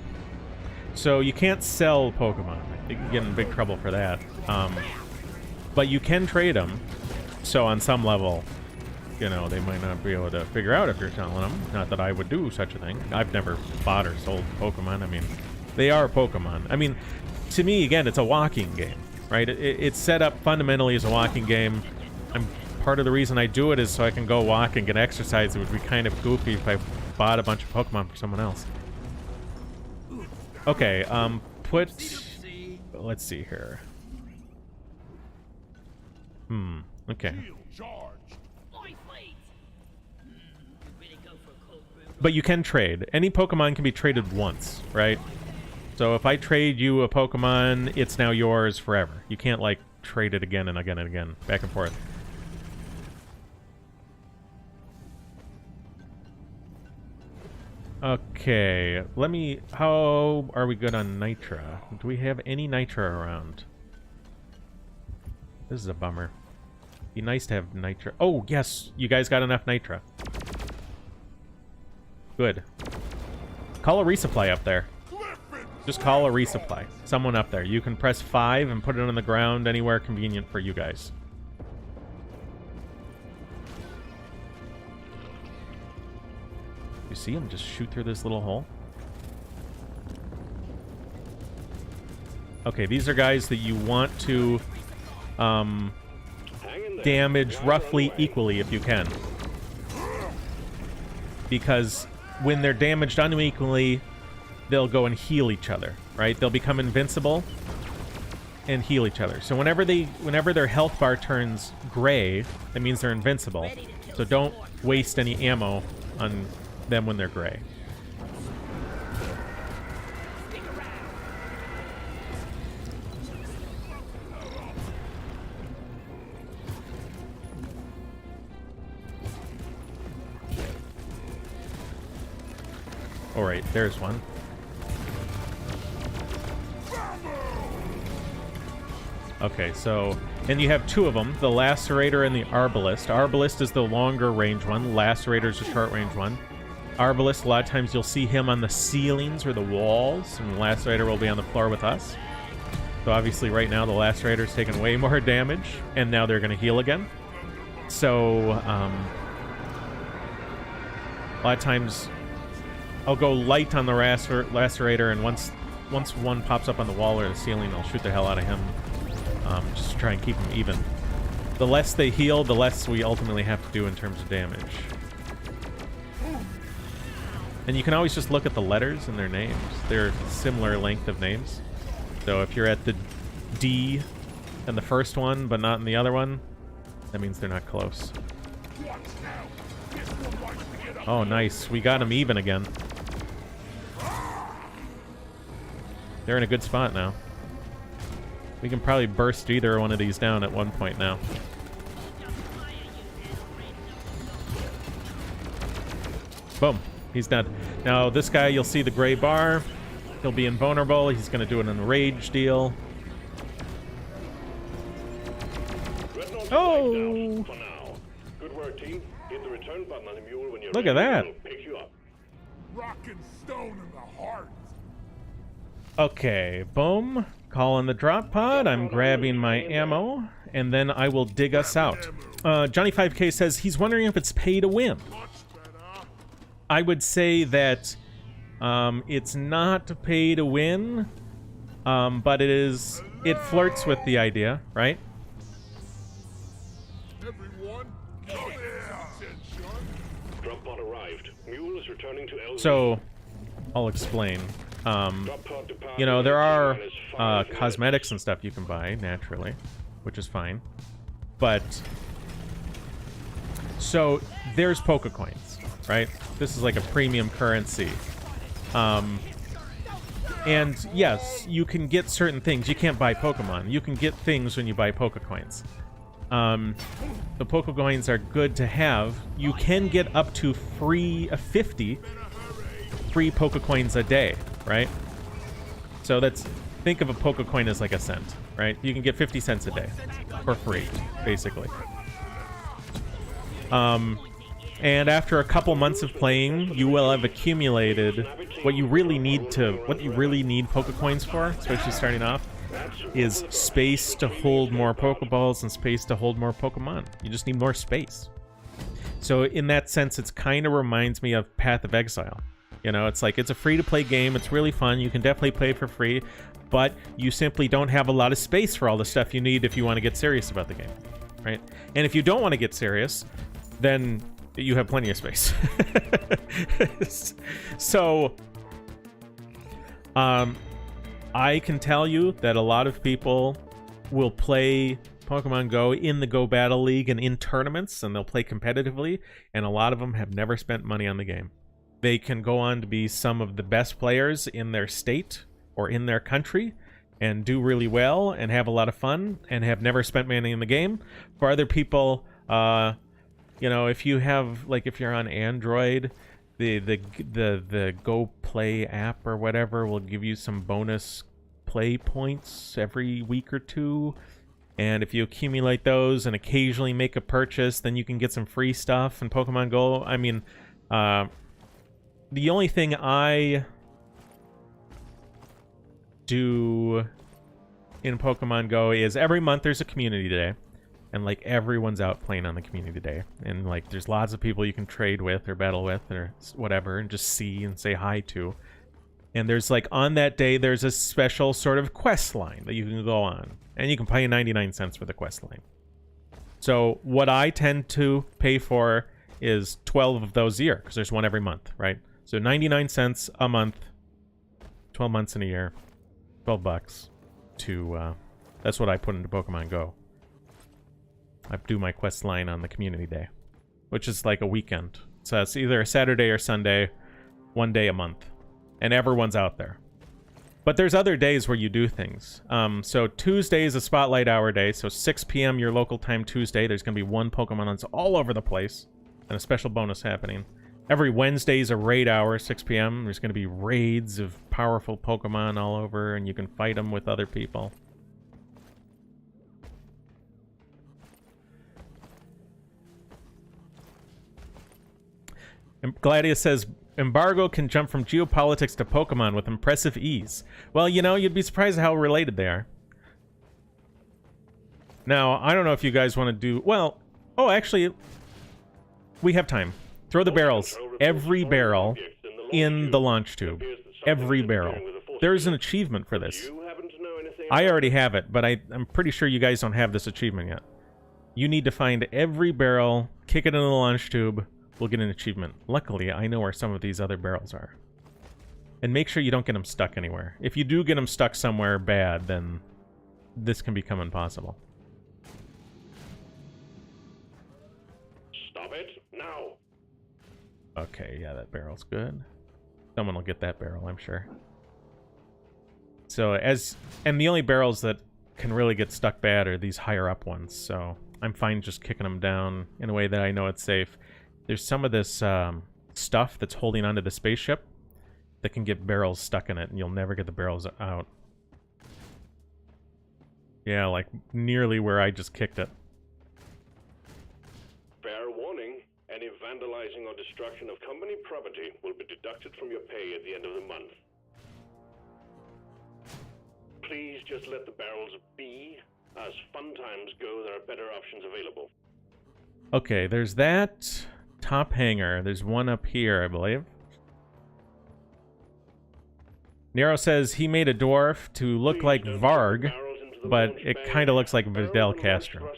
Speaker 1: So you can't sell Pokemon. You can get in big trouble for that. But you can trade them. So on some level, you know, they might not be able to figure out if you're selling them. Not that I would do such a thing. I've never bought or sold Pokemon. I mean, they are Pokemon. I mean, to me, again, it's a walking game, right? It's set up fundamentally as a walking game. Part of the reason I do it is so I can go walk and get exercise. It would be kind of goofy if I bought a bunch of Pokemon for someone else. Okay, let's see here. Okay. But you can trade. Any Pokemon can be traded once, right? So if I trade you a Pokemon, it's now yours forever. You can't, like, trade it again and again and again, back and forth. Okay, how are we good on Nitra? Do we have any Nitra around? This is a bummer. Be nice to have Nitra. Oh, yes, you guys got enough Nitra. Good. Call a resupply up there. Just call a resupply. Someone up there. You can press 5 and put it on the ground anywhere convenient for you guys. You see him just shoot through this little hole? Okay, these are guys that you want to damage roughly equally if you can. Because when they're damaged unequally, they'll go and heal each other, right? They'll become invincible and heal each other. So whenever their health bar turns gray, that means they're invincible. So don't waste any ammo on them when they're gray. All right, there's one. Okay, so, and you have two of them, the Lacerator and the Arbalist. Arbalist is the longer range one, Lacerator is the short range one. Arbalist, a lot of times you'll see him on the ceilings or the walls, and the Lacerator will be on the floor with us. So obviously right now the Lacerator's taking way more damage, and now they're going to heal again. So, a lot of times I'll go light on the Lacerator, and once one pops up on the wall or the ceiling, I'll shoot the hell out of him. Just to try and keep them even. The less they heal, the less we ultimately have to do in terms of damage. And you can always just look at the letters in their names. They're similar length of names. So if you're at the D in the first one, but not in the other one, that means they're not close. Oh, nice. We got them even again. They're in a good spot now. We can probably burst either one of these down at one point now. Boom. He's dead. Now, this guy, you'll see the gray bar. He'll be invulnerable. He's going to do an enrage deal. Oh!
Speaker 3: Good work, team. Hit the return button on the mule when you're
Speaker 1: Look at that.
Speaker 3: Pick you up.
Speaker 2: Rock and stone in the heart.
Speaker 1: Okay, boom. Calling the drop pod. I'm grabbing my ammo, and then I will dig us out. Johnny 5K says he's wondering if it's pay to win. I would say that it's not pay to win, but it flirts with the idea, right?
Speaker 2: Everyone, come here.
Speaker 3: Drop pod arrived. Mules returning to LZ.
Speaker 1: So, I'll explain.
Speaker 3: Drop pod departure
Speaker 1: You know, there are
Speaker 3: minus 5
Speaker 1: cosmetics and stuff you can buy, naturally, which is fine. But, so, there's Pokecoins, right? This is like a premium currency. And, yes, you can get certain things. You can't buy Pokemon. You can get things when you buy Pokecoins. The Pokecoins are good to have. You can get up to 50 free Pokecoins a day, right? So that's, think of a Pokecoin as like a cent, right? You can get 50 cents a day for free, basically. And after a couple months of playing, you will have accumulated what you really need Pokecoins for, especially starting off, is space to hold more Pokeballs and space to hold more Pokemon. You just need more space. So in that sense, it kind of reminds me of Path of Exile. You know, it's like, it's a free-to-play game. It's really fun. You can definitely play for free, but you simply don't have a lot of space for all the stuff you need if you want to get serious about the game, right? And if you don't want to get serious, then you have plenty of space. So, I can tell you that a lot of people will play Pokemon Go in the Go Battle League and in tournaments, and they'll play competitively, and a lot of them have never spent money on the game. They can go on to be some of the best players in their state or in their country and do really well and have a lot of fun and have never spent money in the game. For other people, you know, if you have, like, if you're on Android, the Go Play app or whatever will give you some bonus play points every week or two. And if you accumulate those and occasionally make a purchase, then you can get some free stuff in Pokemon Go. I mean, the only thing I do in Pokemon Go is every month there's a community day. And, like, everyone's out playing on the community day. And, like, there's lots of people you can trade with or battle with or whatever and just see and say hi to. And there's, like, on that day, there's a special sort of quest line that you can go on. And you can pay 99 cents for the quest line. So what I tend to pay for is 12 of those a year, because there's one every month, right? So 99 cents a month, 12 months in a year, 12 bucks to, that's what I put into Pokemon Go. I do my quest line on the community day, which is like a weekend. So it's either a Saturday or Sunday, one day a month. And everyone's out there. But there's other days where you do things. So Tuesday is a spotlight hour day. So 6 p.m. your local time Tuesday. There's going to be one Pokemon that's all over the place. And a special bonus happening. Every Wednesday is a raid hour, 6 p.m. There's going to be raids of powerful Pokemon all over. And you can fight them with other people. Gladius says, Embargo can jump from geopolitics to Pokemon with impressive ease. Well, you know, you'd be surprised how related they are. Now, I don't know if you guys want to do... Well, oh, actually, we have time. Throw the barrels. Every barrel in the launch tube. Every barrel. There's an achievement for this. I already have it, but I'm pretty sure you guys don't have this achievement yet. You need to find every barrel, kick it into the launch tube, we'll get an achievement. Luckily, I know where some of these other barrels are. And make sure you don't get them stuck anywhere. If you do get them stuck somewhere bad, then this can become impossible.
Speaker 3: Stop it now.
Speaker 1: Okay, yeah, that barrel's good. Someone will get that barrel, I'm sure. So, and the only barrels that can really get stuck bad are these higher up ones, so I'm fine just kicking them down in a way that I know it's safe. There's some of this stuff that's holding onto the spaceship that can get barrels stuck in it, and you'll never get the barrels out. Yeah, like nearly where I just kicked it.
Speaker 3: Fair warning, any vandalizing or destruction of company property will be deducted from your pay at the end of the month. Please just let the barrels be. As fun times go, there are better options available.
Speaker 1: Okay, there's that top hanger. There's one up here, I believe. Nero says he made a dwarf to look like Varg, but it kind of looks like Vidal Castro.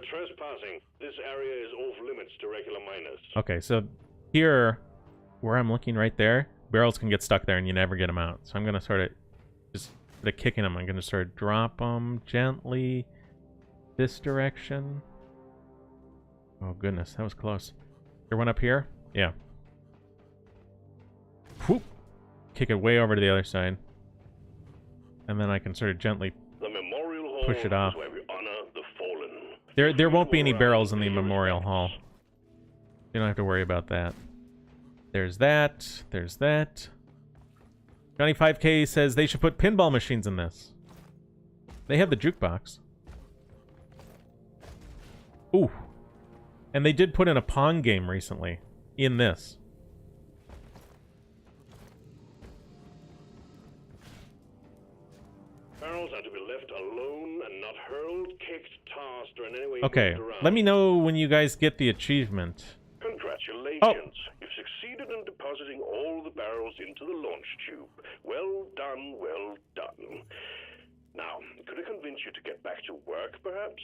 Speaker 3: trespassing. This area is off limits to regular miners.
Speaker 1: Okay, so here, where I'm looking right there, barrels can get stuck there and you never get them out. So I'm going to sort of, just the kicking them, I'm going to sort of drop them gently this direction. Oh goodness, that was close. There one up here? Yeah. Whoop. Kick it way over to the other side. And then I can sort of gently
Speaker 3: The memorial hall
Speaker 1: push it off.
Speaker 3: is where we honor the fallen.
Speaker 1: There won't be any barrels in the memorial hall. You don't have to worry about that. There's that. There's that. Johnny 5K says they should put pinball machines in this. They have the jukebox. Ooh. And they did put in a Pong game recently in this.
Speaker 3: Barrels are to be left alone and not hurled, kicked, tossed, or in any way
Speaker 1: Okay,
Speaker 3: moved around.
Speaker 1: let me know when you guys get the achievement.
Speaker 3: Congratulations.
Speaker 1: Oh.
Speaker 3: You've succeeded in depositing all the barrels into the launch tube. Well done, well done. Now, could I convince you to get back to work, perhaps?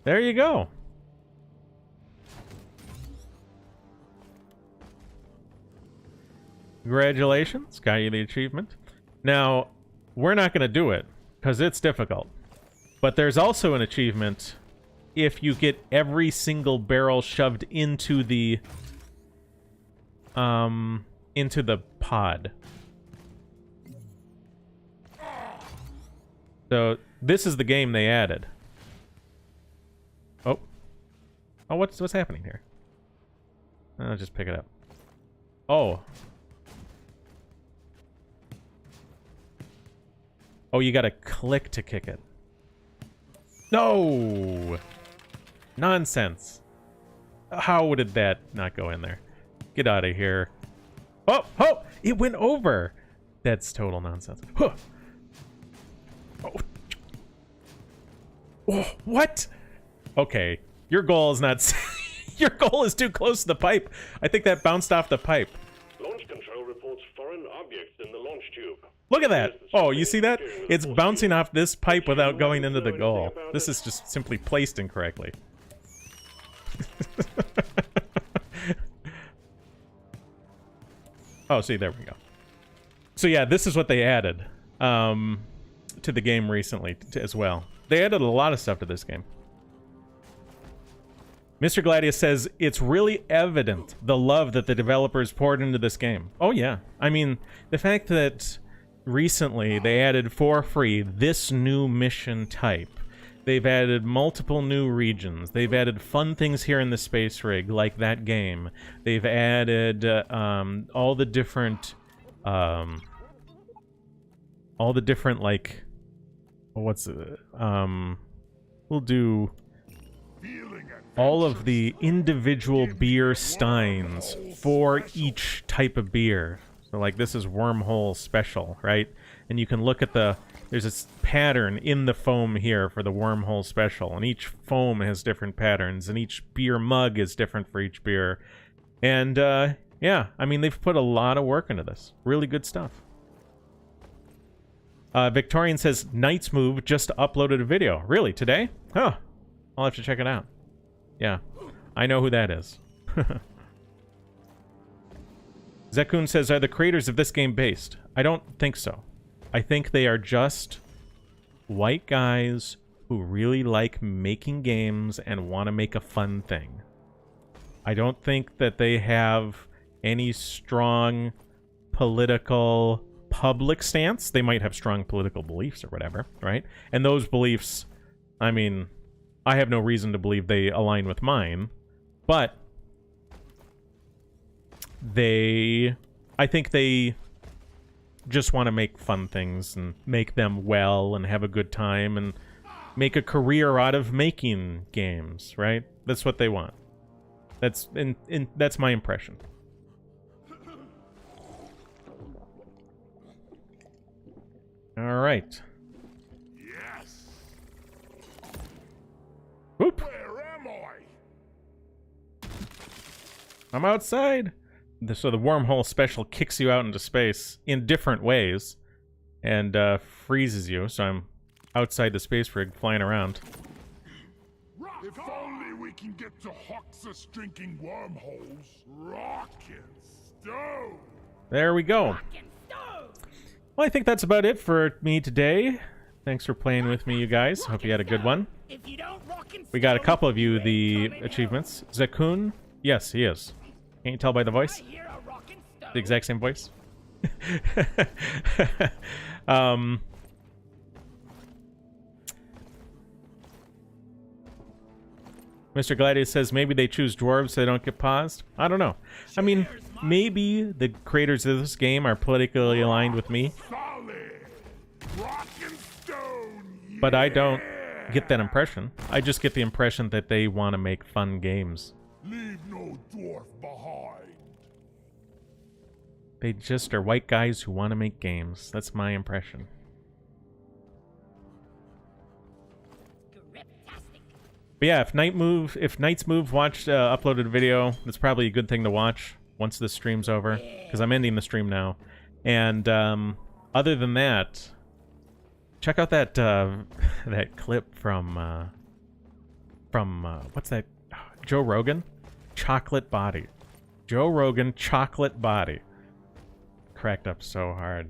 Speaker 1: There you go. Congratulations, got you the achievement. Now, we're not going to do it, because it's difficult. But there's also an achievement if you get every single barrel shoved into the pod. So, this is the game they added. Oh. Oh, what's happening here? I'll just pick it up. Oh. Oh, you gotta click to kick it. No! Nonsense. How did that not go in there? Get out of here. Oh! Oh! It went over! That's total nonsense. Huh. Oh. Oh, what? Okay. Your goal is not... Your goal is too close to the pipe. I think that bounced off the pipe.
Speaker 3: Launch control reports foreign objects in the launch tube.
Speaker 1: Look at that! Oh, you see that? It's bouncing off this pipe without going into the goal. This is just simply placed incorrectly. Oh, see, there we go. So yeah, this is what they added to the game recently as well. They added a lot of stuff to this game. Mr. Gladius says, it's really evident the love that the developers poured into this game. Oh yeah. I mean, the fact that recently they added for free this new mission type. They've added multiple new regions. They've added fun things here in the space rig, like that game. They've added all the different like, what's it? We'll do all of the individual beer steins for each type of beer. So like this is Wormhole Special, right? And you can look at there's this pattern in the foam here for the Wormhole Special, and each foam has different patterns, and each beer mug is different for each beer. And yeah, I mean, they've put a lot of work into this. Really good stuff. Victorian says, Knight's Move just uploaded a video. Really? Today? Huh. I'll have to check it out. Yeah. I know who that is. Zekun says, are the creators of this game based? I don't think so. I think they are just white guys who really like making games and want to make a fun thing. I don't think that they have any strong political public stance. They might have strong political beliefs or whatever, right? And those beliefs, I mean, I have no reason to believe they align with mine, but I think they just want to make fun things and make them well and have a good time and make a career out of making games, right? That's what they want. That's that's my impression. All right.
Speaker 2: Yes.
Speaker 1: Whoop.
Speaker 2: Where am I?
Speaker 1: I'm outside. So the Wormhole Special kicks you out into space in different ways and freezes you. So I'm outside the space rig flying around.
Speaker 2: If only we can get to Hoxus drinking wormholes. Rockin' stone!
Speaker 1: There we go. Well, I think that's about it for me today. Thanks for playing with me, you guys. Hope you had a good one. We got a couple of you the achievements. Zakun? Yes, he is. Can't you tell by the voice? The exact same voice? Mr. Gladius says maybe they choose dwarves so they don't get paused. I don't know. I mean, maybe the creators of this game are politically aligned with me, but I don't get that impression. I just get the impression that they want to make fun games.
Speaker 2: Leave no dwarf behind.
Speaker 1: They just are white guys who want to make games. That's my impression. But yeah, if Night's Move watched uploaded a video, that's probably a good thing to watch once the stream's over, because I'm ending the stream now. And other than that, check out that that clip from what's that? Joe Rogan, Chocolate Body. Joe Rogan, Chocolate Body. Cracked up so hard.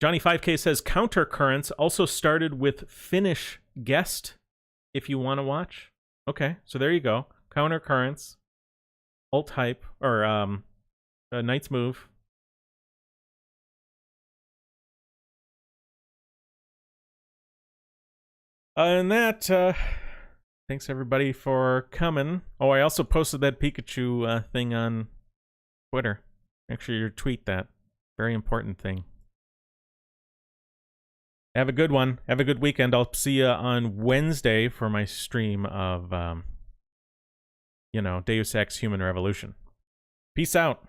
Speaker 1: Johnny 5K says Counter Currents also started with Finnish Guest. If you want to watch, okay. So there you go. Counter Currents, Alt Hype, or Night's Move. Other than that, thanks everybody for coming. Oh, I also posted that Pikachu thing on Twitter. Make sure you tweet that. Very important thing. Have a good one. Have a good weekend. I'll see you on Wednesday for my stream of, Deus Ex Human Revolution. Peace out.